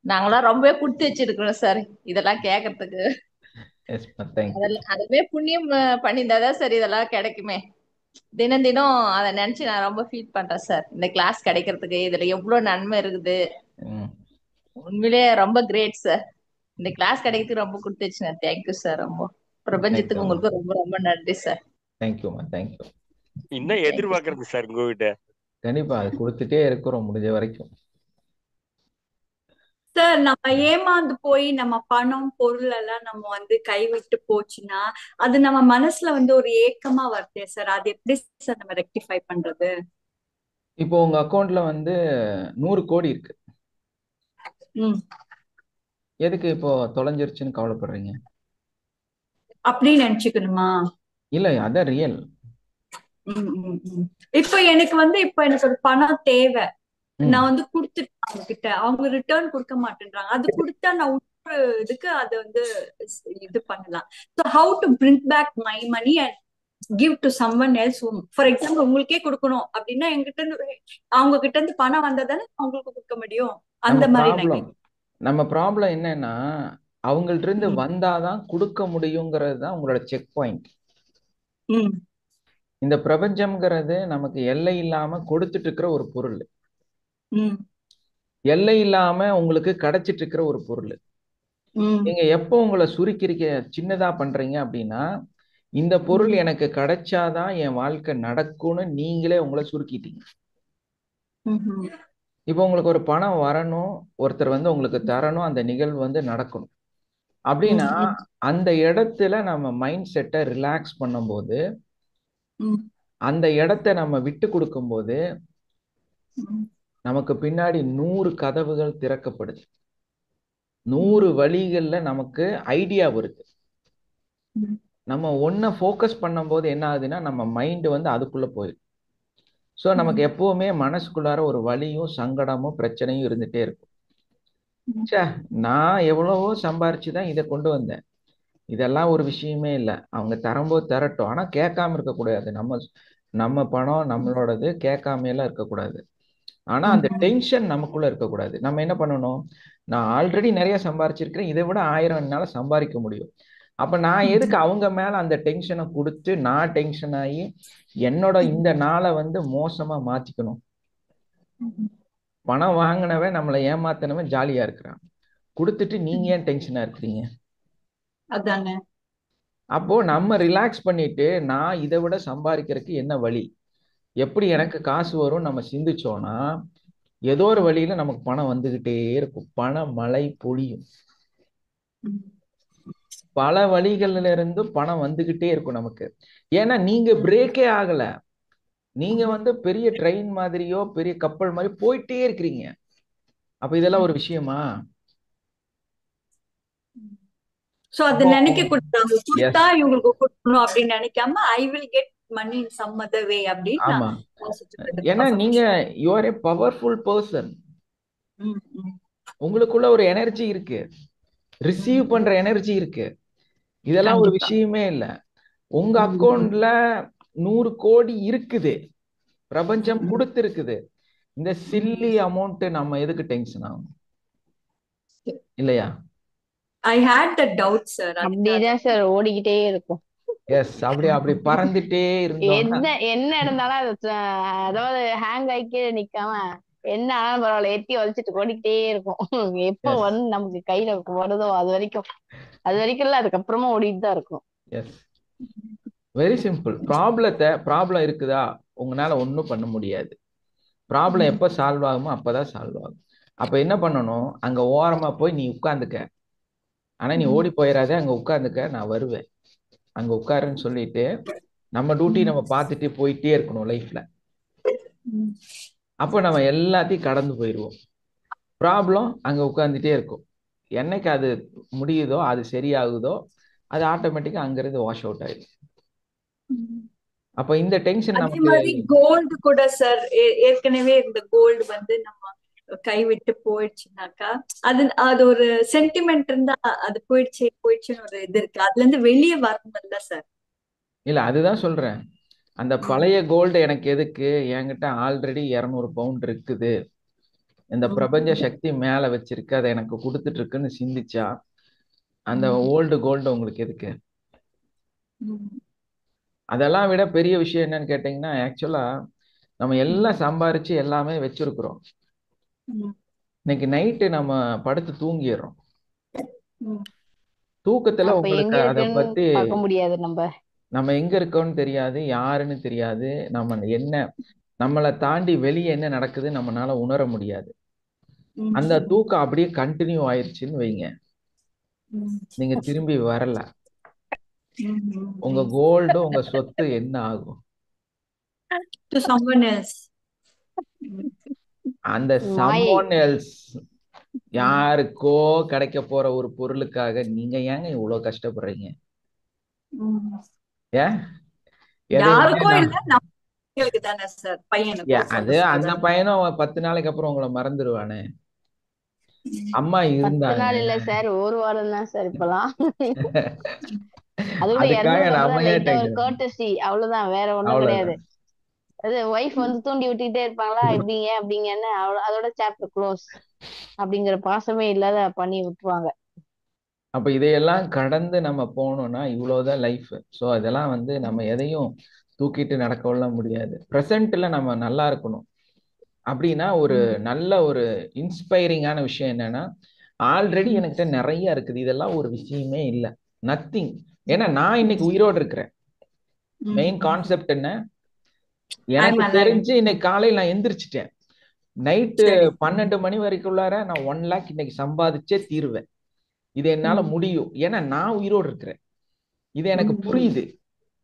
Speaker 9: நாங்கெல்லாம் ரொம்பவே கொடுத்து வச்சிருக்கிறோம் சார். இதெல்லாம் கேட்கறதுக்கு அதுவே புண்ணியம் பண்ணியிருந்தாதான் சார் இதெல்லாம் கிடைக்குமே. தினம் தினம் அதை நினைச்சு நான் ரொம்ப ஃபீல் பண்றேன் சார். இந்த கிளாஸ் கிடைக்கிறதுக்கு இதுல எவ்வளவு நன்மை இருக்குது. உண்மையிலேயே ரொம்ப கிரேட் சார். இந்த கிளாஸ் கிடைக்கிறதுக்கு ரொம்ப கொடுத்து வச்சுங்க. Thank you sir. ரொம்ப பிரபஞ்சத்துக்கு உங்களுக்கு ரொம்ப ரொம்ப நன்றி சார்.
Speaker 2: தேங்க்யூமா, தேங்க்யூ.
Speaker 8: இன்னும் எதிர்பார்க்கறேங்க சார் உங்ககிட்ட.
Speaker 2: கண்டிப்பா அது கொடுத்துட்டே இருக்கிறோம் முடிஞ்ச வரைக்கும்.
Speaker 7: சார் நம்ம ஏமாந்து போய் நம்ம பணம் பொருள் எல்லாம் நம்ம வந்து கைவிட்டு போச்சுன்னா அது நம்ம மனசுல வந்து ஒரு ஏக்கமா வருதே சார். அது எப்படி சார் நம்ம ரெக்டிஃபை பண்றது?
Speaker 2: இப்போ உங்க அக்கௌண்ட்ல வந்து 100 கோடி இருக்கு. எதுக்கு இப்போ தொலைஞ்சிருச்சுன்னு கவலைப்படுறீங்க?
Speaker 7: அப்படின்னு நினைச்சுக்கணுமா?
Speaker 2: இல்ல, அதான் ரியல்.
Speaker 7: இப்ப எனக்கு வந்து ஒரு பணம் தேவை. நான் வந்து கொடுத்துட்டேன் அவங்க கிட்ட, அவங்க ரிட்டர்ன் கொடுக்க மாட்டேன்றாங்க. அது கொடுத்தா நான் ஒரு இதுக்கு அதை வந்து இது பண்ணலாம். So how to bring back my money and give to someone else whom, for example உங்களுக்கே கொடுக்கணும் அப்படின்னா என்கிட்ட இருந்து அவங்க கிட்ட இருந்து பணம் வந்ததானே அவங்களுக்கு கொடுக்க முடியும். அந்த மாதிரி
Speaker 2: நம்ம ப்ராப்ளம் என்னன்னா அவங்கள்ட்ட இருந்து வந்தாதான் கொடுக்க முடியுங்கிறது தான் உங்களோட செக் பாயிண்ட். இந்த பிரபஞ்சம்ங்கிறது நமக்கு எல்லை இல்லாம கொடுத்துட்டு இருக்கிற ஒரு பொருள், எல்லை இல்லாம உங்களுக்கு கிடைச்சிட்டு இருக்கிற ஒரு பொருள். நீங்க எப்போ உங்களை சுருக்கிருக்க சின்னதா பண்றீங்க அப்படின்னா இந்த பொருள் எனக்கு கிடைச்சாதான் என் வாழ்க்கை நடக்கும்னு நீங்களே உங்களை சுருக்கிட்டீங்க. இப்போ உங்களுக்கு ஒரு பணம் வரணும், ஒருத்தர் வந்து உங்களுக்கு தரணும், அந்த நிகழ்வு வந்து நடக்கணும் அப்படின்னா அந்த இடத்துல நம்ம மைண்ட் செட்டை ரிலாக்ஸ் பண்ணும்போது, அந்த இடத்த நம்ம விட்டு கொடுக்கும் போது நமக்கு பின்னாடி 100 கதவுகள் திறக்கப்படுது. 100 வழிகள்ல நமக்கு ஐடியா வருது. நம்ம ஒன்ன ஃபோக்கஸ் பண்ணும்போது என்ன ஆகுதுன்னா நம்ம மைண்ட் வந்து அதுக்குள்ள போயிடும். ஸோ நமக்கு எப்பவுமே மனசுக்குள்ளார ஒரு வலியும் சங்கடமும் பிரச்சனையும் இருந்துட்டே இருக்கும். சே, நான் எவ்வளவோ சம்பாரிச்சுதான் இதை கொண்டு வந்தேன், இதெல்லாம் ஒரு விஷயமே இல்லை. அவங்க தரும்போது தரட்டும், ஆனா கேட்காம இருக்கக்கூடாது. நம்ம நம்ம பணம் நம்மளோடது, கேட்காம எல்லாம் இருக்கக்கூடாது. ஆனா அந்த டென்ஷன் நமக்குள்ள இருக்கக்கூடாது. நம்ம என்ன பண்ணணும், நான் ஆல்ரெடி நிறைய சம்பாரிச்சிருக்கிறேன், இதை விட 1000 என்னால சம்பாதிக்க முடியும். அப்ப நான் எதுக்கு அவங்க மேல அந்த டென்ஷனை கொடுத்து நான் டென்ஷன் ஆகி என்னோட இந்த நாளை வந்து மோசமா மாத்திக்கணும்? பணம் வாங்கினவன் நம்மளை ஏமாத்தினவன் ஜாலியா இருக்கிறான், கொடுத்துட்டு நீங்க ஏன் டென்ஷனா இருக்கிறீங்க?
Speaker 7: அதானே.
Speaker 2: அப்போ நம்ம ரிலாக்ஸ் பண்ணிட்டு நான் இதை விட சம்பாதிக்கிறதுக்கு என்ன வழி, எப்படி எனக்கு காசு வரும் நம்ம சிந்திச்சோம்னா ஏதோ ஒரு வழியில நமக்கு பணம் வந்துகிட்டே இருக்கும். பண மழை பொழியும். பல வழிகள்ல இருந்து பணம் வந்துகிட்டே இருக்கும் நமக்கு. ஏன்னா நீங்க பிரேக்கே ஆகல. நீங்க வந்து பெரிய ட்ரெயின் மாதிரியோ பெரிய கப்பல் மாதிரி போயிட்டே இருக்கிறீங்க. அப்ப இதெல்லாம் ஒரு விஷயமா?
Speaker 7: சோ அது நினைக்க கொடுத்தாங்க,
Speaker 2: எஸ்,
Speaker 7: கொடுத்தா இவங்களுக்கு கொடுக்கணும் அப்படின்னு நினைக்காம I will get money in some other way அப்படின்னு
Speaker 2: ஆமா.
Speaker 7: நான் யோசிச்சுட்டு
Speaker 2: ஏன்னா நீங்க
Speaker 7: இருக்கேன்.
Speaker 2: You are a powerful person. உங்களுக்குள்ள ஒரு எனர்ஜி இருக்கு, ரிசீவ் பண்ற எனர்ஜி இருக்கு. இதெல்லாம் ஒரு
Speaker 7: கண்டிப்பா.
Speaker 2: விஷயமே இல்ல. உங்க அக்கௌண்ட்ல 100 கோடி இருக்குது, பிரபஞ்சம் கொடுத்திருக்குது. இந்த சில்லி அமௌண்ட் நம்ம எதுக்கு டென்ஷன் ஆகும்? இல்லையா?
Speaker 7: ஐ ஹேட் த டவுட் சார்.
Speaker 5: அப்படிதான் சார் ஓடிக்கிட்டே இருக்கும்.
Speaker 2: எஸ், அப்படி பறந்துட்டே இருந்தோம்னா
Speaker 5: என்ன நடந்தாலும் அதாவது ஹேங் ஆகிக்கே நிக்காம என்ன ஆனாலும் பரவாயில்ல, எட்டி வலிச்சிட்டு ஓடிக்கிட்டே இருக்கும். எப்போ
Speaker 2: எஸ்
Speaker 5: வந்து நமக்கு கையில வருதோ அது வரைக்கும் இல்ல, அதுக்கப்புறமா ஓடிட்டு தான் இருக்கும்.
Speaker 2: S, very simple. ப்ராப்ளம் இருக்குதா, உங்களால ஒன்றும் பண்ண முடியாது. ப்ராப்ளம் எப்போ சால்வ் ஆகுமோ அப்பதான் சால்வ் ஆகும். அப்ப என்ன பண்ணணும், அங்க ஓரமா போய் நீ உட்கார்ந்துக்க. ஆனா நீ ஓடி போயிடாத, அங்க உட்கார்ந்துக்க, நான் வருவேன், அங்க உட்காருன்னு சொல்லிட்டு நம்ம டியூட்டி நம்ம பார்த்துட்டு போயிட்டே இருக்கணும் லைஃப்ல. அப்போ நம்ம எல்லாத்தையும் கடந்து போயிடுவோம். ப்ராப்ளம் அங்க உட்கார்ந்துட்டே இருக்கும். என்னைக்கு அது முடியுதோ, அது சரியாகுதோ, அது ஆட்டோமேட்டிக்கா அங்கிருந்து வாஷ் அவுட் ஆயிடும். அப்ப இந்த டென்ஷன்
Speaker 7: அதே
Speaker 2: நமக்கு.
Speaker 7: மாதிரி கோல்டு கூட சார், ஏற்கனவே இந்த கோல்டு வந்து நம்ம கைவிட்டு போயிடுச்சுனாக்கா அது அது ஒரு சென்டிமெண்ட் இருந்தா அது போயிடுச்சுன்னு ஒரு இது இருக்கு. அதுல இருந்து வெளியே வரணும்ல சார்?
Speaker 2: இல்ல, அதுதான் சொல்றேன். அந்த பழைய கோல்டு எனக்கு எதுக்கு, என்கிட்ட ஆல்ரெடி 200 பவுண்ட் இருக்குது, இந்த பிரபஞ்ச சக்தி மேல வச்சிருக்கு, அதை எனக்கு கொடுத்துட்டு இருக்குன்னு சிந்திச்சா அந்த ஓல்டு கோல்டு உங்களுக்கு எதுக்கு? அதெல்லாம் விட பெரிய விஷயம் என்னன்னு கேட்டீங்கன்னா, ஆக்சுவலா நம்ம எல்லாம் சம்பாரிச்சு எல்லாமே வச்சிருக்கிறோம். இன்னைக்கு நைட்டு நம்ம படுத்து தூங்கிடுறோம். தூக்கத்துல
Speaker 5: அப்ப எங்க
Speaker 2: உங்களுக்கு அதை
Speaker 5: இருக்குன்னு
Speaker 2: பத்தி
Speaker 5: பார்க்க முடியாது.
Speaker 2: நம்ம எங்க இருக்கோம்னு தெரியாது, யாருன்னு தெரியாது, நம்ம என்ன நம்மளை தாண்டி வெளியே என்ன நடக்குது நம்மளால உணர முடியாது. அந்த தூக்கம் அப்படியே கண்டினியூ ஆயிடுச்சுன்னு வைங்க, நீங்க திரும்பி வரல, உங்க கோல்டு உங்க சொத்து என்ன ஆகும்?
Speaker 7: To someone else.
Speaker 2: அந்த someone else யாருக்கோ கிடைக்க போற ஒரு பொருளுக்காக நீங்க ஏங்க இவ்வளவு கஷ்டப்படுறீங்க? ஏன்
Speaker 7: யாருக்கும் இல்ல, நம்மளுக்கு தானே சார், பையனுக்கும்
Speaker 2: அது அந்த பையனும் 10 நாளைக்கு அப்புறம் உங்களை மறந்துடுவானே. அம்மா
Speaker 5: 10 நாள் இல்ல
Speaker 2: இருந்தாங்க,
Speaker 5: சார், ஒரு வாரம் தான் சார் இப்பெல்லாம். அது கூட
Speaker 2: அதுக்காக
Speaker 5: 200
Speaker 2: நம்ம
Speaker 5: அப்புறம்
Speaker 2: ஏன்
Speaker 5: லைட்டா ஒரு
Speaker 2: டென்ஷன்?
Speaker 5: கர்டசி, அவ்வளவுதான், வேற ஒண்ணும் கிடையாது.
Speaker 2: அவ்வளவுதான்.
Speaker 5: அது ஒய்ஃப் வந்து தூண்டி விட்டுக்கிட்டே இருப்பாங்களா, இப்படிங்க அப்படிங்கன்னு, அதோட சாப்டர் க்ளோஸ் அப்படிங்கிற பாசமே இல்லாத பண்ணி விட்டுருவாங்க.
Speaker 2: அப்ப இதையெல்லாம் கடந்து நம்ம போகணும்னா இவ்வளவுதான் லைஃப். ஸோ இதெல்லாம் வந்து நம்ம எதையும் தூக்கிட்டு நடக்கலாம் முடியாது. ப்ரெசென்ட்ல நம்ம நல்லா இருக்கணும். அப்படின்னா ஒரு நல்ல ஒரு இன்ஸ்பைரிங்கான விஷயம் என்னன்னா, ஆல்ரெடி என்கிட்ட நிறைய இருக்குது, இதெல்லாம் ஒரு விஷயமே இல்லை, நத்திங். ஏன்னா நான் இன்னைக்கு உயிரோடு இருக்கிறேன். மெயின் கான்செப்ட் என்ன, எனக்கு தெரிஞ்சு இன்னைக்கு காலையில் நான் எந்திரிச்சிட்டேன். நைட்டு 12 மணி வரைக்குள்ளார நான் 1 லேக் இன்னைக்கு சம்பாதிச்சே தீருவேன். இது என்னால முடியும், ஏன்னா நான் உயிரோடு இருக்கிறேன், இது எனக்கு புரியுது.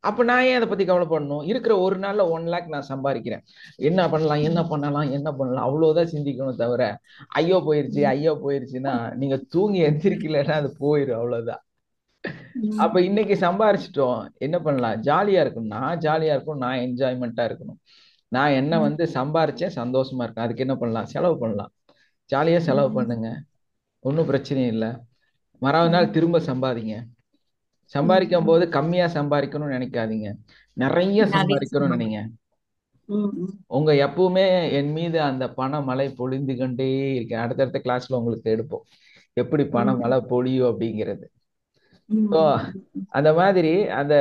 Speaker 2: அப்ப நான் ஏன் அதை பத்தி கவலைப்படணும்? இருக்கிற ஒரு நாள்ல 1 லேக் நான் சம்பாதிக்கிறேன், என்ன பண்ணலாம் அவ்வளவுதான் சிந்திக்கணும். தவிர ஐயோ போயிருச்சுன்னா நீங்க தூங்கி எந்திரிக்கலன்னா அது போயிடும், அவ்வளவுதான். அப்ப இன்னைக்கு சம்பாரிச்சிட்டோம், என்ன பண்ணலாம்? ஜாலியா இருக்கணும், நான் ஜாலியா இருக்கணும், நான் என்ஜாய்மெண்டா இருக்கணும். நான் என்ன வந்து சம்பாரிச்சேன், சந்தோஷமா இருக்கேன், அதுக்கு என்ன பண்ணலாம்? செலவு பண்ணலாம். ஜாலியா செலவு பண்ணுங்க, ஒன்றும் பிரச்சனை இல்லை. மறாவது நாள் திரும்ப சம்பாதிங்க. சம்பாதிக்கும் போது கம்மியா சம்பாதிக்கணும்னு நினைக்காதீங்க, நிறைய சம்பாதிக்கணும்னு நினைங்க. உங்க எப்பவுமே என் மீது அந்த பண மழை பொழிந்து கொண்டே இருக்கேன். அடுத்தடுத்த கிளாஸ்ல உங்களுக்கு எடுப்போம் எப்படி பண மழை பொழியும் அப்படிங்கிறது. ஸோ அந்த மாதிரி அந்த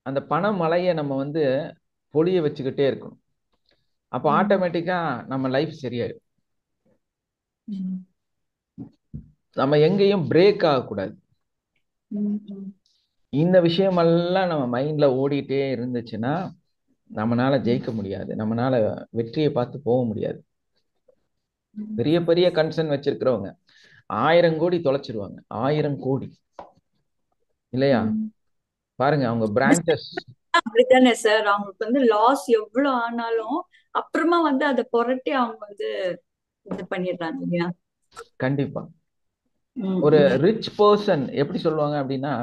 Speaker 2: அந்த பண மழையை நம்ம வந்து பொழிய வச்சுக்கிட்டே இருக்கணும். அப்போ ஆட்டோமேட்டிக்கா நம்ம லைஃப் சரியாயிடும். நம்ம எங்கேயும் பிரேக் ஆகக்கூடாது. இந்த விஷயமெல்லாம் நம்ம மைண்ட்ல ஓடிட்டே இருந்துச்சுன்னா நம்மளால ஜெயிக்க முடியாது, நம்மளால வெற்றியை பார்த்து போக முடியாது. பெரிய பெரிய கன்சர்ன் வச்சிருக்கிறவங்க 1000 கோடி தொலைச்சிருவாங்க, 1000 கோடி இல்லையா? பாருங்க அவங்க பிரான்ச்சஸ்
Speaker 7: அப்படித்தானே சார், அவங்களுக்கு வந்து லாஸ் எவ்வளவு ஆனாலும் அப்புறமா வந்து அதை புரட்டி அவங்க வந்து இது பண்ணிடுறாங்க இல்லையா?
Speaker 2: கண்டிப்பா. ஒரு ரிச் பர்சன் எப்படி சொல்லுவாங்க அப்படின்னா,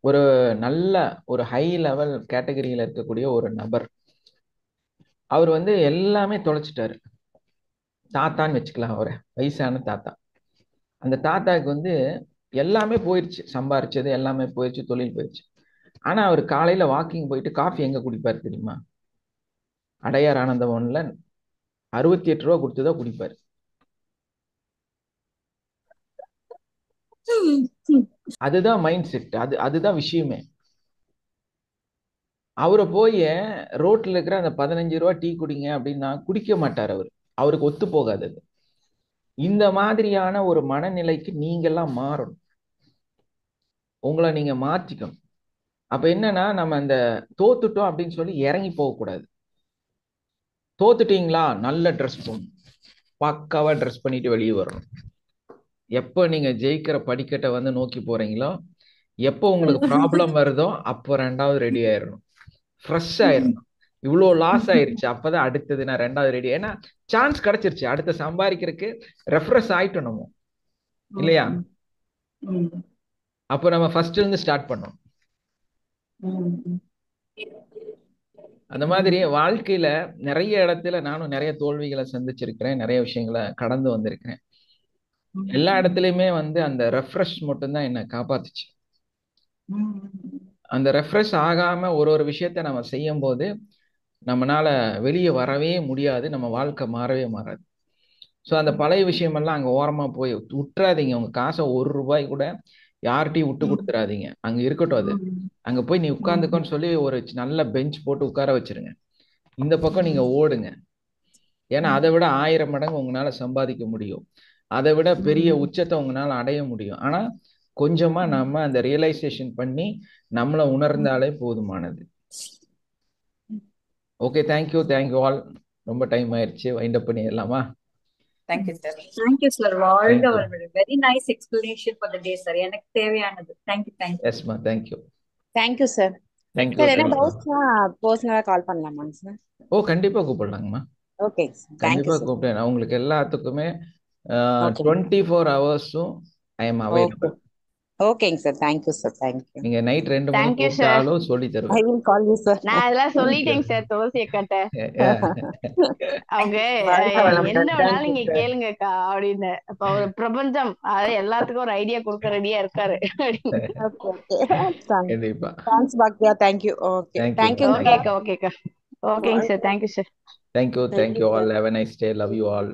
Speaker 2: ஒரு நல்ல ஒரு ஹை லெவல் கேட்டகரியில இருக்கக்கூடிய ஒரு நபர், அவர் வந்து எல்லாமே தொலைச்சிட்டாரு. தாத்தான்னு வச்சுக்கலாம், அவரை வயசான தாத்தா. அந்த தாத்தாவுக்கு வந்து எல்லாமே போயிடுச்சு, சம்பாரிச்சது எல்லாமே போயிடுச்சு, தொழில் போயிடுச்சு. ஆனா அவர் காலையில வாக்கிங் போயிட்டு காஃபி எங்க குடிப்பாரு தெரியுமா? அடையார் ஆனந்தவன்ல 68 ரூபா கொடுத்துதான் குடிப்பாரு. அதுதான் மைண்ட் செட், அதுதான் விஷயமே. அவரை போய் ரோட்ல இருக்கிற அந்த 15 ரூபா டீ குடிங்க அப்படின்னா குடிக்க மாட்டார் அவர், அவருக்கு ஒத்து போகாது அது. இந்த மாதிரியான ஒரு மனநிலைக்கு நீங்கெல்லாம் மாறணும், உங்களை நீங்க மாற்றிக்கணும். அப்ப என்னன்னா, நம்ம அந்த தோத்துட்டோம் அப்படின்னு சொல்லி இறங்கி போகக்கூடாது. தோத்துட்டீங்களா, நல்ல ட்ரெஸ் போடணும், பக்காவா ட்ரெஸ் பண்ணிட்டு வெளியே வரணும். எப்போ நீங்க ஜெயிக்கிற படிக்கட்டை வந்து நோக்கி போறீங்களோ, எப்போ உங்களுக்கு ப்ராப்ளம் வருதோ அப்போ 2வது ரெடி ஆயிடணும், ஃப்ரெஷ் ஆயிடணும். இவ்வளோ லாஸ் ஆயிருச்சு, அப்பதான் அடுத்தது நான் 2வது ரெடி. ஏன்னா சான்ஸ் கிடைச்சிருச்சு, அடுத்த சம்பாதிக்கிறதுக்கு ரெஃப்ரெஷ் ஆயிட்டோம் நம்ம, இல்லையா? அப்போ நம்ம ஃபர்ஸ்ட்ல இருந்து ஸ்டார்ட் பண்ணோம். அந்த மாதிரி வாழ்க்கையில நிறைய இடத்துல நானும் நிறைய தோல்விகளை சந்திச்சிருக்கிறேன், நிறைய விஷயங்களை கடந்து வந்திருக்கிறேன். எல்லா இடத்துலயுமே வந்து அந்த ரெஃப்ரெஷ் மட்டும்தான் என்னை காப்பாத்துச்சு. அந்த ரெஃப்ரெஷ் ஆகாம ஒரு விஷயத்த நம்ம செய்யும் போது நம்மளால வெளியே வரவே முடியாது, நம்ம வாழ்க்கை மாறவே மாறாது. ஸோ அந்த பழைய விஷயமெல்லாம் அங்கே ஓரமா போய் விட்டுறாதீங்க. உங்க காசை 1 ரூபாய் கூட யார்கிட்டையும் விட்டு கொடுத்துறாதீங்க, அங்க இருக்கட்டும். அது அங்க போய் நீ உட்கார்ந்துக்கோன்னு சொல்லி ஒரு நல்ல பெஞ்ச் போட்டு உட்கார வச்சிருங்க. இந்த பக்கம் நீங்க ஓடுங்க. ஏன்னா அதை விட 1000 மடங்கு உங்களால சம்பாதிக்க முடியும், அதை விட பெரிய உச்சத்தை உங்களால அடைய முடியும். ஆனா கொஞ்சமா நம்ம அந்த ரியலைசேஷன் பண்ணி நம்மளை உணர்ந்தாலே போதுமானது. Okay, thank you all. ரொம்ப டைம் ஆயிடுச்சு, வைண்ட் அப் பண்ணிடலாமா?
Speaker 3: Thank you sir.
Speaker 7: Thank you sir. வாழ்க வளமுடன். Very nice explanation for the day sir. எனக்கு தேவையானது. தேங்க்யூ.
Speaker 2: எஸ்மா, thank you.
Speaker 10: Thank you sir.
Speaker 2: Thank you.
Speaker 10: Sir என்ன டவுட்ஸ்னா பர்சனலா கால் பண்ணலாமாங்க சார்?
Speaker 2: ஓ கண்டிப்பா கூப்பிடலாங்கம்மா.
Speaker 10: ஓகே சார்,
Speaker 2: கண்டிப்பா கூப்பிட்டேன். உங்களுக்கு எல்லாத்துக்குமே 24 ஹவர்ஸும் ஐ எம் அவைலபிள்.
Speaker 10: ஓகேங்க சார், தேங்க்யூ சார், தேங்க்யூ.
Speaker 2: நீங்க நைட் 2 மணிக்கு கூப்பிட்டாலும் சொல்லி தருவேன்.
Speaker 10: I will call you sir. நான் அதெல்லாம் சொல்லிட்டேங்க சார் துளசி அக்காட்ட. அவங்க என்ன வேணாலும் நீங்க கேளுங்கக்கா அப்படின்னு. அப்ப ஒரு பிரபஞ்சம் அது எல்லாத்துக்கும் ஒரு ஐடியா கொடுக்க ரெடியா இருக்காரு.
Speaker 2: கண்டிப்பா.
Speaker 10: தேங்க்ஸ் பாக்கியா. தேங்க்யூ. Okay, thank you. ஓகேக்கா. ஓகேங்க sir, thank you sir.
Speaker 2: Thank you all. Have a nice day. Love you all.